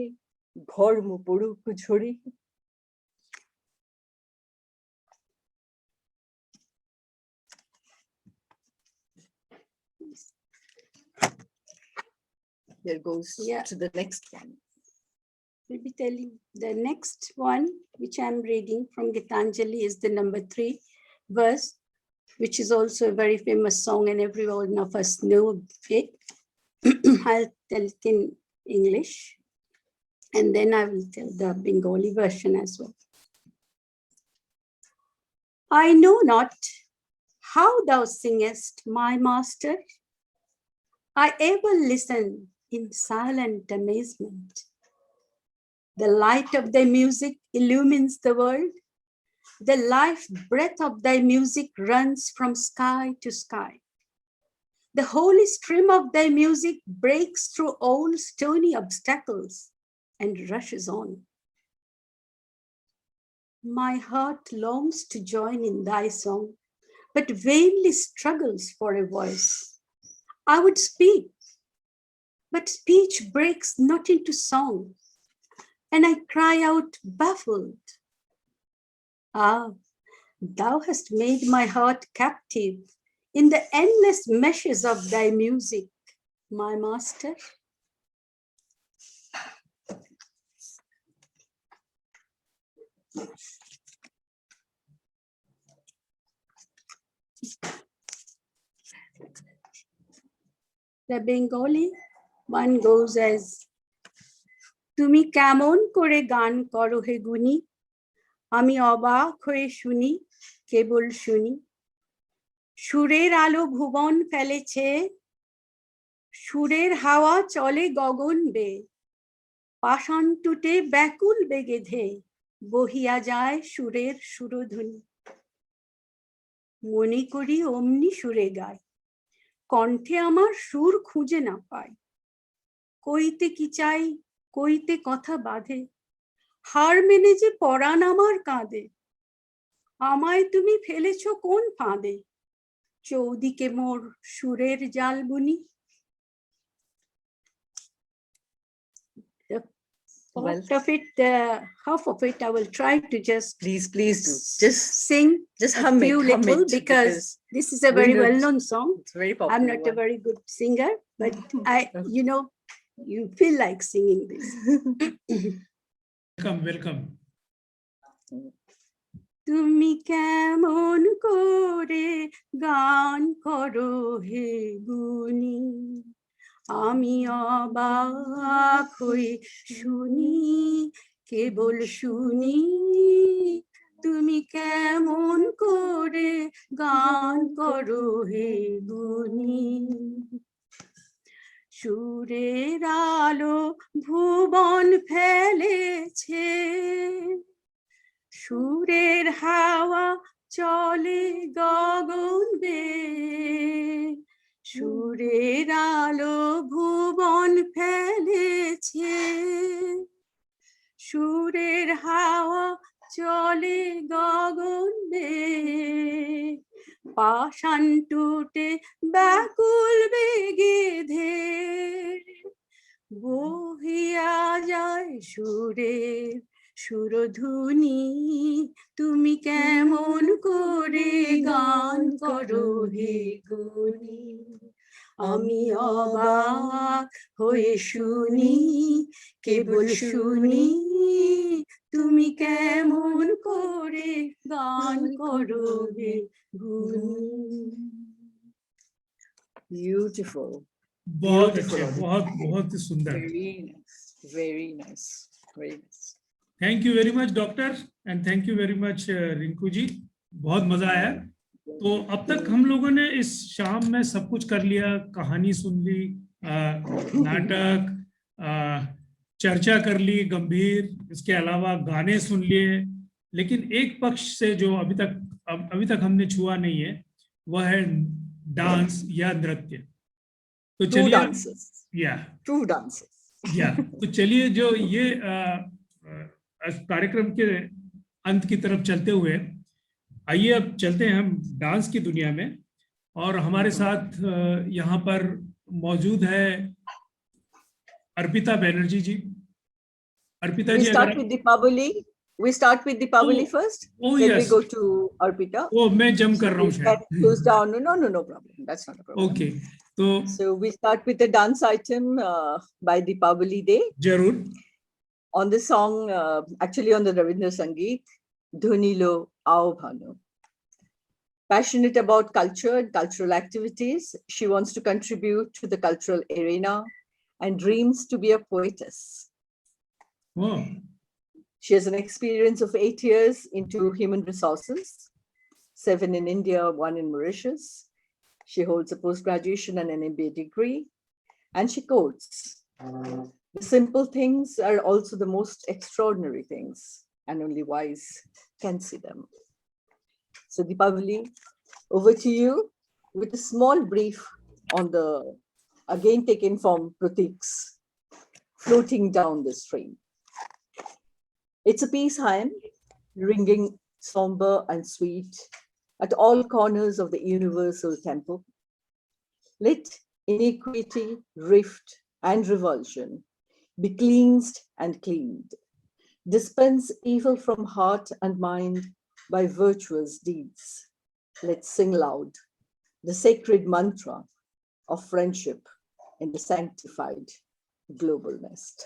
ঘর্ম পড়ুক ঝরে There goes to the next one. We'll be telling the next one, which I'm reading from Gitanjali, is the number 3 verse, which is also a very famous song and every one of us know it. I'll tell it in English, and then I will tell the Bengali version as well. I know not how thou singest, my master. I ever listen in silent amazement. The light of thy music illumines the world. The life breath of thy music runs from sky to sky. The holy stream of thy music breaks through all stony obstacles and rushes on. My heart longs to join in thy song, but vainly struggles for a voice. I would speak, but speech breaks not into song, and I cry out baffled. Ah, thou hast made my heart captive in the endless meshes of thy music, my master. The Bengali one goes as, তুমি কেমন করে গান করো হে গুনি, আমি অবাক হয়ে শুনি, কেবল শুনি। সুরের আলো ভুবন ফেলেছে, সুরের হাওয়া চলে গগন বে, পাষাণ টুটে ব্যাকুল বেগে ধে, বহিয়া যায় সুরের সুরধ্বনি। মনে করি অমনি সুরে গায়, কণ্ঠে আমার সুর খুঁজে না পাই। কইতে কি চাই, কইতে কথা বাঁধে, হার মেনে যে পরাণ আমার কাঁদে। আমায় তুমি ফেলেছ কোন ফাঁদে, চৌদিকে মোর সুরের জাল বুনি। Part of it, half of it, I will try to just Please do. Just sing hum it, few little because this is a very well-known song. It's very popular. I'm not a very good singer, but you know, you feel like singing this. Welcome. তুমি কেমন করে গান করো হে গুনি, আমি অবাক হয়ে শুনি, কেবল শুনি। তুমি কেমন করে গান করো হে গুনি, সুরের আলো ভুবন ফেলেছে, সুরের হাওয়া চলে গগন বে, সুরের আলো ভুবন ফেলেছে, সুরের হাওয়া চলে গগন বে, পাষাণ টুটে ব্যাকুল বেগে ধে, বহিয়া যায় সুরের সুরধুনি। তুমি কেমন করে গান করো হে গুনি, আমি অবাক হয়ে শুনি, কেবল শুনি। তুমি কেমন করে গান করো হে গুনি। Beautiful. बहुत अच्छे, बहुत ही सुंदर। Very nice. Thank you very much doctor and thank you very much Rinku ji, बहुत मजा आया। तो अब तक हम लोगों ने इस शाम में सब कुछ कर लिया, कहानी सुन ली, नाटक, चर्चा कर ली गंभीर, इसके अलावा गाने सुन लिए, लेकिन एक पक्ष से जो अभी तक हमने छुआ नहीं है वह है डांस या नृत्य। तो चलिए True dances. तो चलिए जो ये कार्यक्रम के अंत की तरफ चलते हुए आइए अब चलते हैं हम डांस की दुनिया में, और हमारे साथ यहाँ पर मौजूद है अर्पिता बैनर्जी जी। अर्पिता जी, We start with Deepavali first. Then yes. we go to Arpita. मैं जम कर रहा हूँ शायद। Goes down. No problem. That's not a problem. Okay. So we start with the dance item by Deepavali Day. जरूर। On the song, actually on the Rabindra Sangeet, Dhunilo Aao Bhanu. Passionate about culture and cultural activities, she wants to contribute to the cultural arena and dreams to be a poetess. Wow. She has an experience of 8 years into human resources, 7 in India, 1 in Mauritius. She holds a post-graduation and an MBA degree, and she quotes, "The simple things are also the most extraordinary things, and only wise can see them." So Deepavali, over to you with a small brief on the, again taken from Pratik's Floating Down the Stream. It's a peace hymn, ringing somber and sweet at all corners of the universal temple. Let iniquity, rift, and revulsion be cleansed and cleaned. Dispense evil from heart and mind by virtuous deeds. Let's sing loud. the sacred mantra of friendship in the sanctified global nest.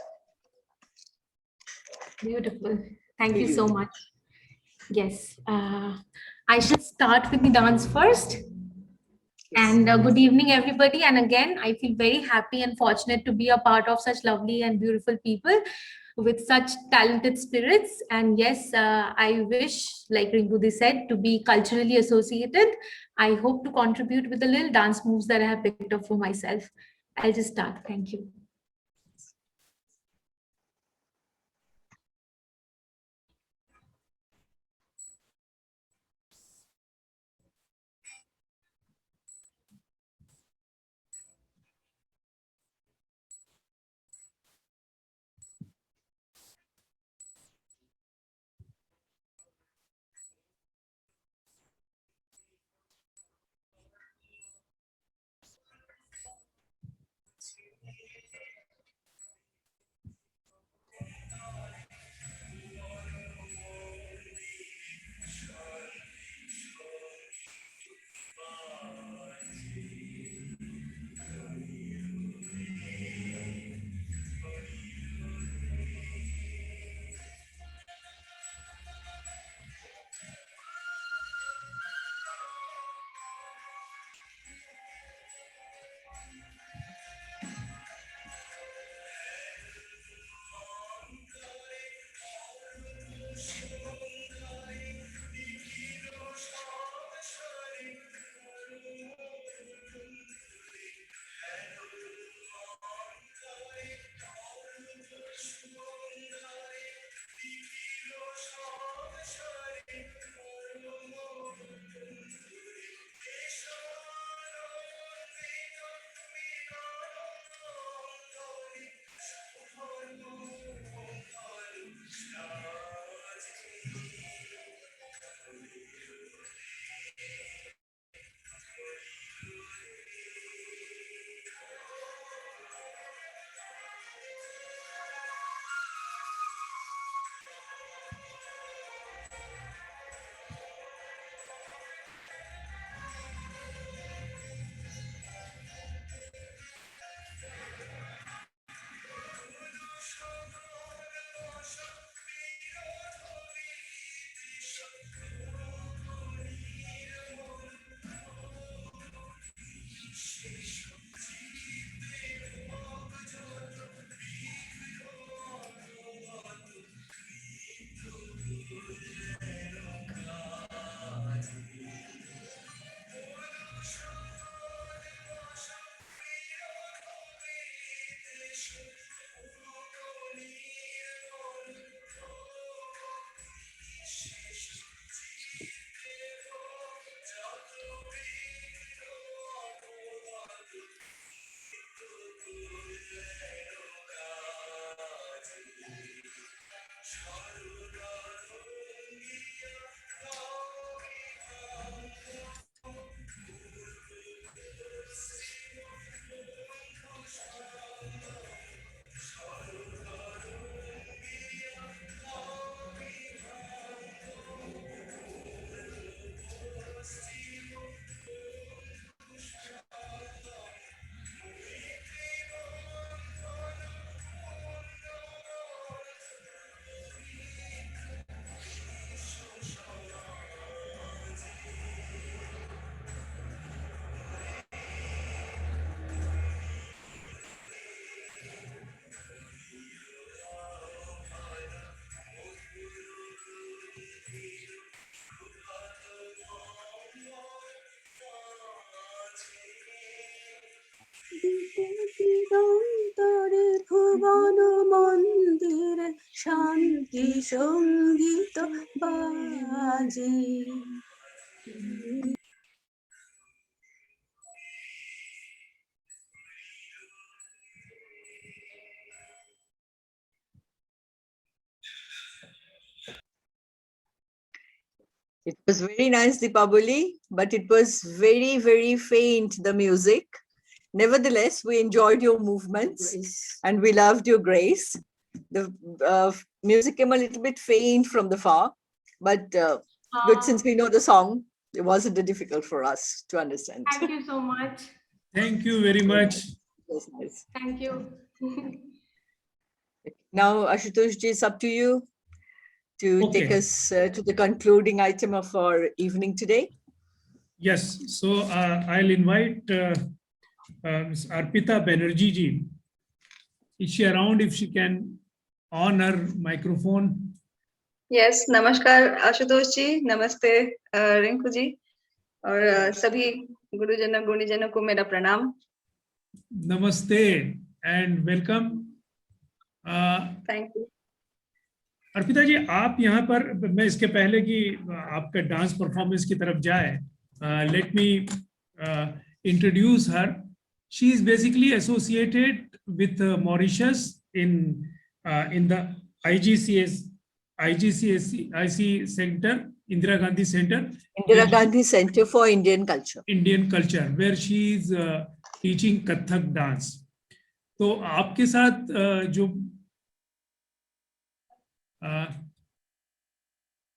Beautiful. Thank you so much. Yes, I should start with the dance first. And good evening, everybody. And again, I feel very happy and fortunate to be a part of such lovely and beautiful people with such talented spirits. And yes, I wish, like Ringudi said, to be culturally associated. I hope to contribute with the little dance moves that I have picked up for myself. I'll just start. Thank you. দিগন্তরে ভুবন মন্দিরে শান্তি সঙ্গীত বাজে। It was very nice, Deepavali, but it was very, very faint, the music. Nevertheless, we enjoyed your movements and we loved your grace. The music came a little bit faint from the far, but good since we know the song. it wasn't difficult for us to understand. Thank you so much. Thank you very much. That's nice. Thank you. Now, Ashutosh ji, it's up to you to take Okay. us to the concluding item of our evening today. Yes, so I'll invite Ms. Arpita Banerjee ji. Is she around? If she can on her microphone. Yes, namaskar Ashutosh जी, नमस्ते रिंकू जी और सभी गुरुजनों गुणीजनों को मेरा प्रणाम. Namaste and welcome. Thank you. Arpita जी, आप यहाँ पर, मैं इसके पहले कि आपका डांस परफॉर्मेंस की तरफ जाए, let me introduce her. She is basically associated with Mauritius in the IGCSE Center, Indira Gandhi Center. Indira Gandhi Center for Indian Culture. Indian Culture, where she is teaching Kathak dance. तो आपके साथ जो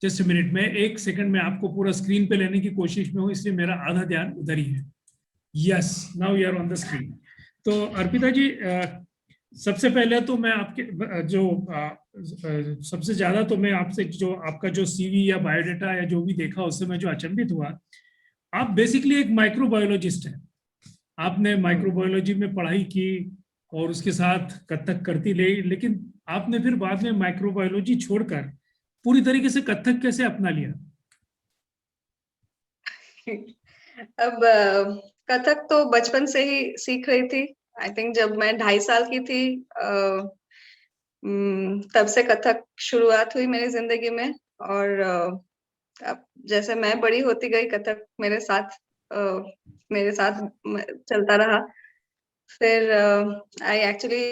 just minute में, एक second में आपको पूरा screen पे लेने की कोशिश में हूँ, इसलिए मेरा आधा ध्यान उधर ही है. Yes, now you are on the screen. तो अर्पिता जी, सबसे पहले तो मैं आपके जो सबसे ज्यादा तो मैं आपसे जो आपका जो सीवी या बायोडाटा या जो भी देखा उससे मैं जो अचंभित हुआ, आप बेसिकली एक माइक्रोबायोलॉजिस्ट हैं. आपने माइक्रोबायोलॉजी में पढ़ाई की और उसके साथ कथक करती रही, लेकिन आपने फिर बाद में माइक्रोबायोलॉजी छोड़कर पूरी तरीके से कथक कैसे अपना लिया? अब कथक तो बचपन से ही सीख रही थी. आई थिंक जब मैं 2.5 साल की थी तब से कथक शुरुआत हुई मेरी जिंदगी में. और अब जैसे मैं बड़ी होती गई, कथक मेरे साथ चलता रहा. फिर I actually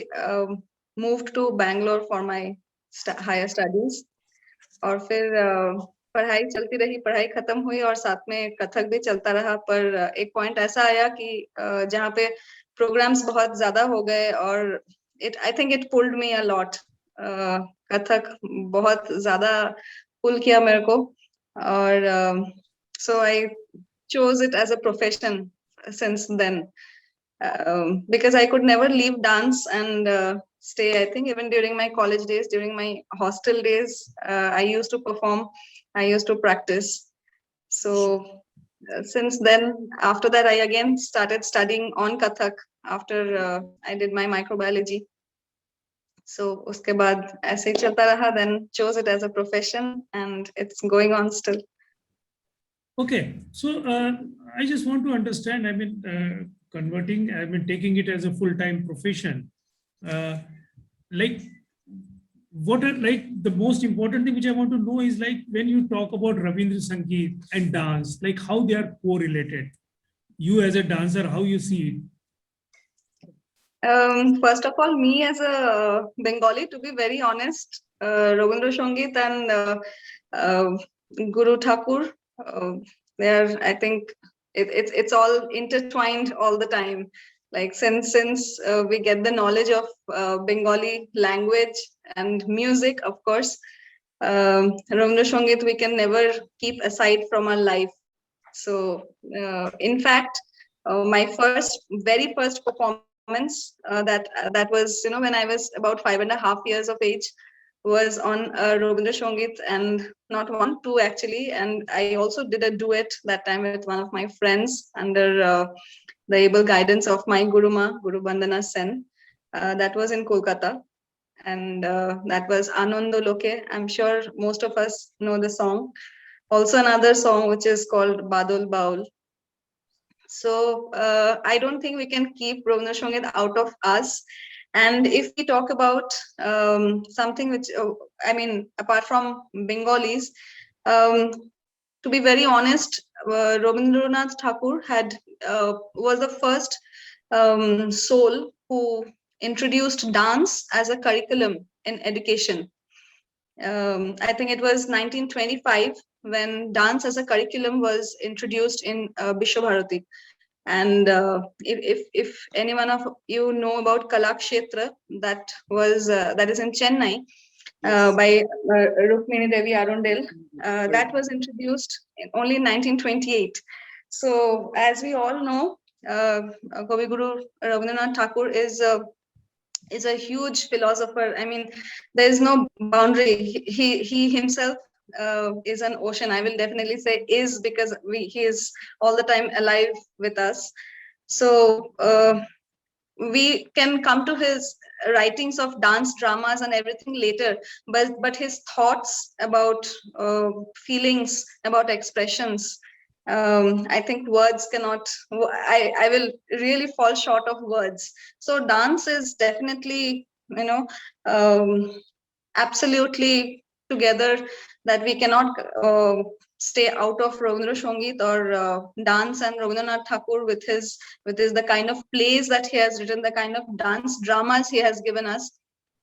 moved to Bangalore for my higher studies. और फिर पढ़ाई चलती रही, पढ़ाई खत्म हुई और साथ में कथक भी चलता रहा. पर एक पॉइंट ऐसा आया कि जहाँ पे प्रोग्राम्स बहुत ज्यादा हो गए और I think it pulled me a lot. Kathak बहुत ज्यादा पुल किया मेरे को. और सो आई chose it as a profession since then. Because I could never leave dance and stay. I think even during my college days, during my hostel days, I used to perform, I used to practice. So since then, after that, I again started studying on Kathak after I did my microbiology. So uske baad aise hi chalta raha, then chose it as a profession and it's going on still. Okay, so I just want to understand, I mean, taking it as a full-time profession, like what are like the most important thing which I want to know is like when you talk about Rabindra Sangeet and dance, like how they are correlated. You as a dancer, how you see it? First of all, me as a Bengali, to be very honest, Rabindra Sangeet and Guru Thakur, I think it's all intertwined all the time. Like since we get the knowledge of Bengali language and music, of course, Rabindra Sangeet we can never keep aside from our life. So in fact, my very first performance that was, you know, when I was about 5.5 years of age, was on Rabindra Sangeet, and not 1, 2 actually. And I also did a duet that time with one of my friends under the able guidance of my Guruma, Guru Bandana Sen. That was in Kolkata. And that was Anando Loke. I'm sure most of us know the song. Also another song which is called Badol Baul. So I don't think we can keep Rabindra Sangeet out of us. And if we talk about something which, I mean, apart from Bengalis, to be very honest, Rabindranath Thakur was the first soul who introduced dance as a curriculum in education. I think it was 1925 when dance as a curriculum was introduced in Bishwabharati. And if anyone of you know about Kalakshetra, that is in Chennai. by Rukmini Devi Arundel. That was introduced only in 1928. So as we all know, Kavi Guru Rabindranath Tagore is a huge philosopher. I mean, there is no boundary. He himself is an ocean. I will definitely say is, because he is all the time alive with us. So we can come to his writings of dance dramas and everything later, but his thoughts about feelings, about expressions, I think words cannot, I will really fall short of words. So dance is definitely, absolutely together, that we cannot stay out of Rabindra Sangeet or dance and Rabindranath Tagore with his the kind of plays that he has written, the kind of dance dramas he has given us,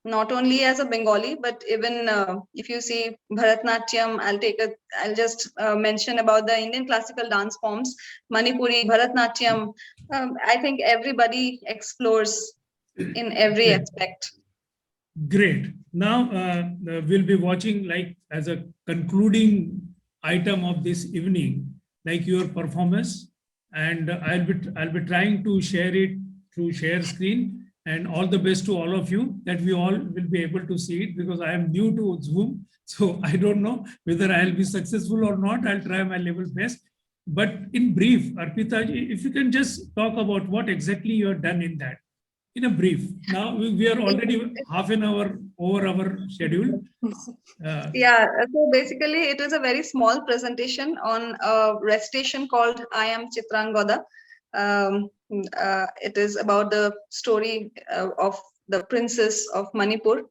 not only as a Bengali, but even if you see Bharatnatyam, I'll just mention about the Indian classical dance forms, Manipuri, Bharatnatyam. I think everybody explores in every aspect. Great. Now we'll be watching, like, as a concluding item of this evening, like your performance, and I'll be trying to share it through share screen, and all the best to all of you, that we all will be able to see it, because I am new to Zoom, so I don't know whether I'll be successful or not. I'll try my level best. But in brief, Arpita, if you can just talk about what exactly you have done in that, in a brief. Now we are already half an hour over our schedule. Yeah, so basically it is a very small presentation on a recitation called I Am Chitrangada. It is about the story of the princess of Manipur,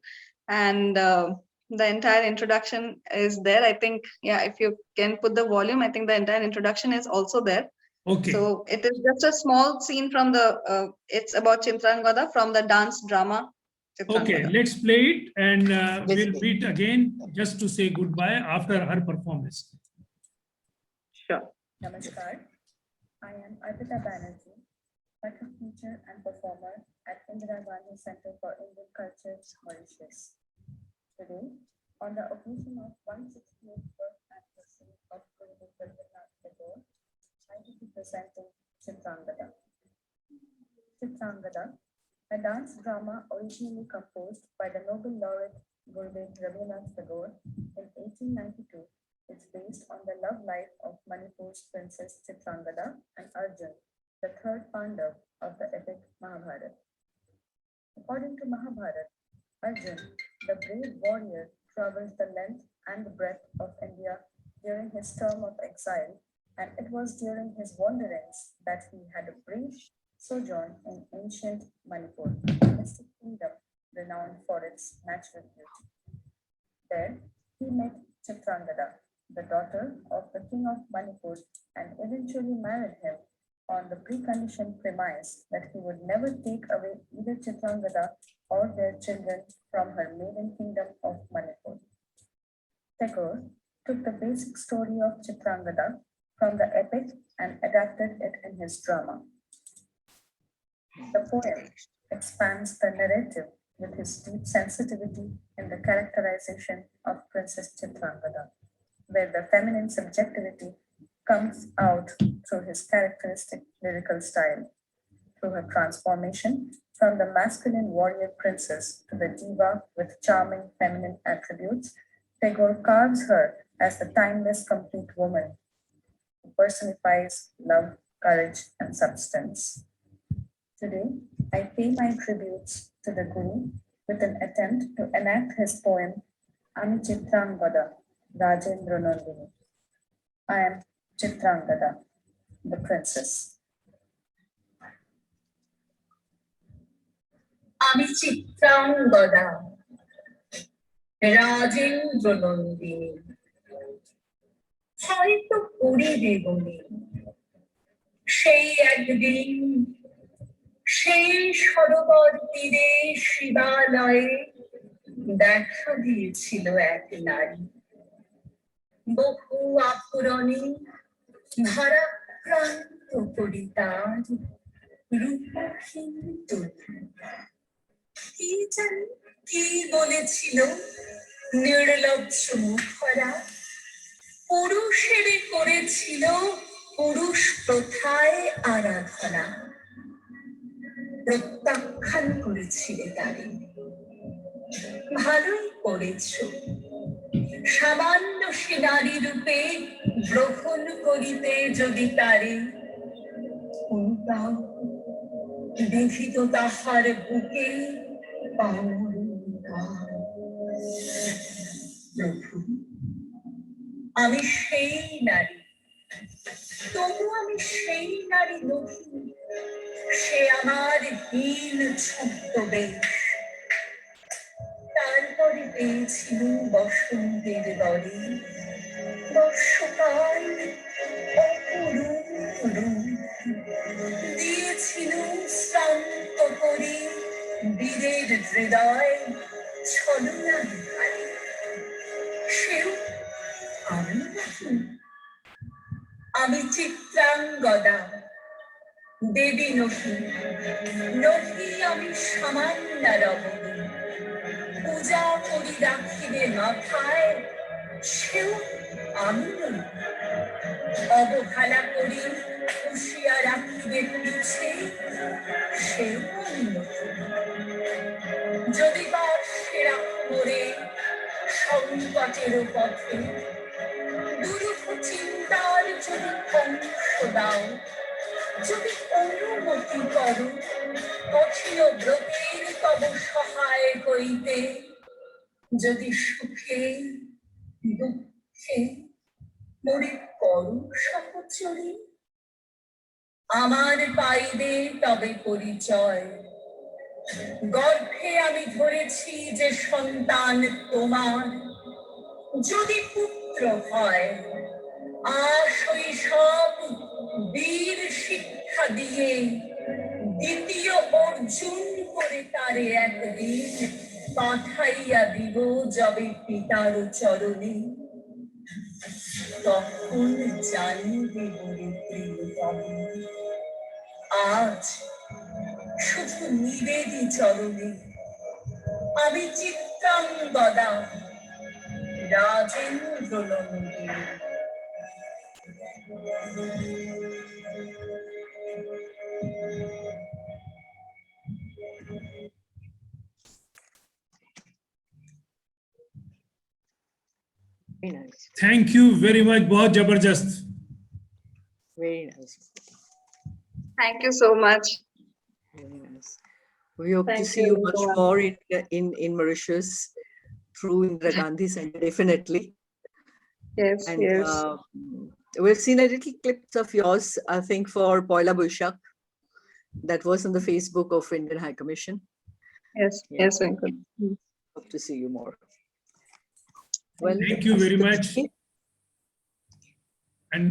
and the entire introduction is there. I think, yeah, if you can put the volume, I think the entire introduction is also there. Okay. So it is just a small scene from the, it's about Chitrangada from the dance drama. Okay, let's play it, and we'll meet again just to say goodbye after her performance. Sure. Namaskar. I am Arpita Banerjee, Kathak teacher and performer at Indira Gandhi Center for Indian Cultures, Mauritius. Today, on the occasion of 168th birth anniversary of Guru Rabindranath Tagore, I will be presenting Chitrangada. Chitrangada, a dance drama originally composed by the Nobel laureate Guru Rabindranath Tagore in 1892, is based on the love life of Manipur's princess Chitrangada and Arjun, the third Pandav of the epic Mahabharata. According to Mahabharata, Arjun, the brave warrior, traversed the length and the breadth of India during his term of exile, and it was during his wanderings that he had a brief sojourn in ancient Manipur, a mystic kingdom renowned for its natural beauty. There, he met Chitrangada, the daughter of the king of Manipur, and eventually married him on the preconditioned premise that he would never take away either Chitrangada or their children from her maiden kingdom of Manipur. Tagore took the basic story of Chitrangada from the epic and adapted it in his drama. The poem expands the narrative with his deep sensitivity in the characterization of Princess Chitrangada, where the feminine subjectivity comes out through his characteristic lyrical style. Through her transformation from the masculine warrior princess to the diva with charming feminine attributes, Tagore carves her as the timeless, complete woman who personifies love, courage, and substance. Today, I pay my tributes to the Guru with an attempt to enact his poem, Ami Chitrangada, Rajendra Nandini. I am Chitrangada, the princess. Ami Chitrangada, Rajendra Nandini. হয়তো করিবে বলে সেই একদিন সেই সরোবর তীরে শিবালয়ে দেখা দিয়েছিল এক নারী, বহু আভরণে ভারাক্রান্ত পরিতার রূপহীন তরু। কি জানি কি বলেছিল নির্লজ্জ মুখরা পুরুষের করেছিল পুরুষ প্রথায় আরাধনা, প্রত্যাখ্যান করেছিলে তারে। ভালোই করেছ, সামান্য সে নারী রূপে গ্রহণ করিতে যদি তারে, বিধিত তাহার বুকে প্রভু আমি সেই নারী, তবু আমি সেই নারী নহি, সে আমার হীন ছদ্মবেশ। তারপরে পেয়েছিল বসন্তের দরে বর্ষকাল অপরূপ রূপ, দিয়েছিল শ্রান্ত করে বীরের হৃদয় ছলনার ধারে। সেও আমি নাকি? আমি চিত্রাঙ্গদা, দেবী নহি, নহি আমি সামান্য রমণী। পূজা করি রাখিবে মাথায়, সেও আমি নই। অবহেলা করি খুশিয়া রাখিবে পিছে, সেও আমি নই। যদি বা সেরা করে সংকটের পথে দুরূহ চিন্তার যদি অংশ দাও, যদি অনুমতি করো কঠিন ব্রতের তব সহায় হইতে, যদি সুখে দুঃখে মরে করো সহচরী, আমার পাইবে তবে পরিচয়। গর্ভে আমি ধরেছি যে সন্তান তোমার, যদি পুত্র হয় শৈশব বীর শিক্ষা দিয়ে দ্বিতীয় অর্জুন করে তারে একদিন পাঠাইয়া দিব যবে পিতার চরণে। তখন জানিবে বলে প্রিয়তম, আজ শুধু নিবেদি চরণে আমি Chitrangada Rajendra Nandini. Very nice. Thank you very much. बहुत जबरदस्त. Very nice. Thank you so much. Very nice. We hope to Thank see you much everyone. more in Mauritius through Indira Gandhi Center, definitely. Yes, And yes. we've seen a little clips of yours, I think, for Poila Boishak. That was on the Facebook of Indian High Commission. Yes, Yeah. yes, Venkat. Hope to see you more. Well, Thank you very much. And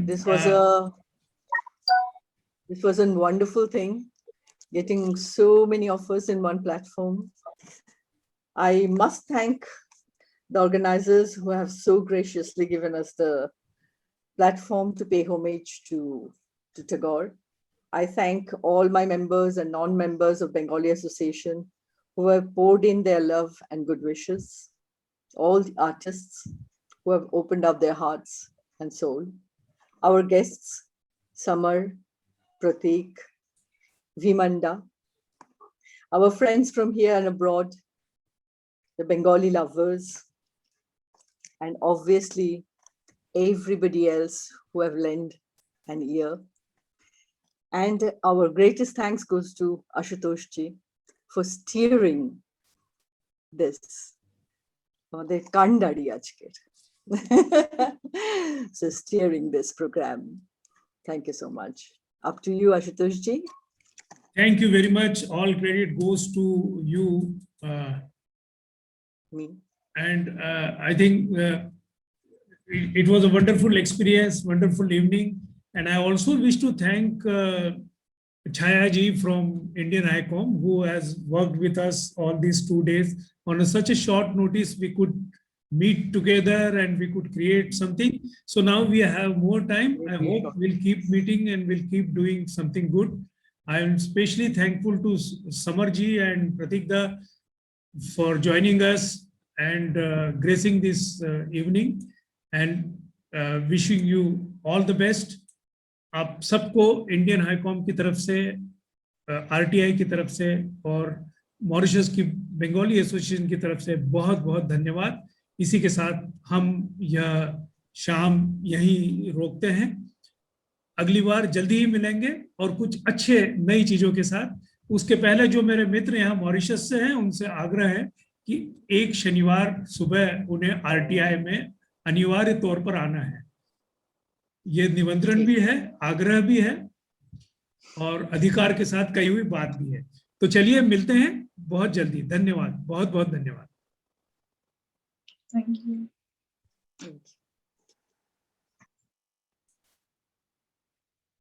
This was a wonderful thing, getting so many of us in one platform. I must thank the organizers who have so graciously given us the platform to pay homage to Tagore. I thank all my members and non-members of Bengali Association who have poured in their love and good wishes, all the artists who have opened up their hearts and soul, our guests, Samar, Pratik, Vimanda, our friends from here and abroad, the Bengali lovers, and obviously everybody else who have lent an ear. And our greatest thanks goes to Ashutosh ji for steering this. আমাদের কান্ডারি আজকের। So steering this program. Thank you so much. Up to you, Ashutosh ji. thank you very much. All credit goes to you. Me. And I think it was a wonderful experience, wonderful evening. And I also wish to thank Chaya ji from Indian HICOM, who has worked with us all these 2 days. On such a short notice, we could meet together and we could create something. So now we have more time. I hope we'll keep meeting and we'll keep doing something good. I am especially thankful to Samar ji and Pratikda for joining us and gracing this evening, and wishing you all the best. आप सबको Indian हाईकॉम की तरफ से, RTI की तरफ से और Mauritius की बंगाली एसोसिएशन की तरफ से बहुत बहुत धन्यवाद। इसी के साथ हम यह शाम यहीं रोकते हैं। अगली बार जल्दी ही मिलेंगे और कुछ अच्छे नई चीजों के साथ। उसके पहले जो मेरे मित्र यहाँ मॉरिशस से हैं उनसे आग्रह है कि एक शनिवार सुबह उन्हें आरटीआई में अनिवार्य तौर पर आना है। ये निमंत्रण भी है, आग्रह भी है और अधिकार के साथ कही हुई बात भी है। तो चलिए मिलते हैं बहुत जल्दी। धन्यवाद, बहुत बहुत धन्यवाद। Thank you.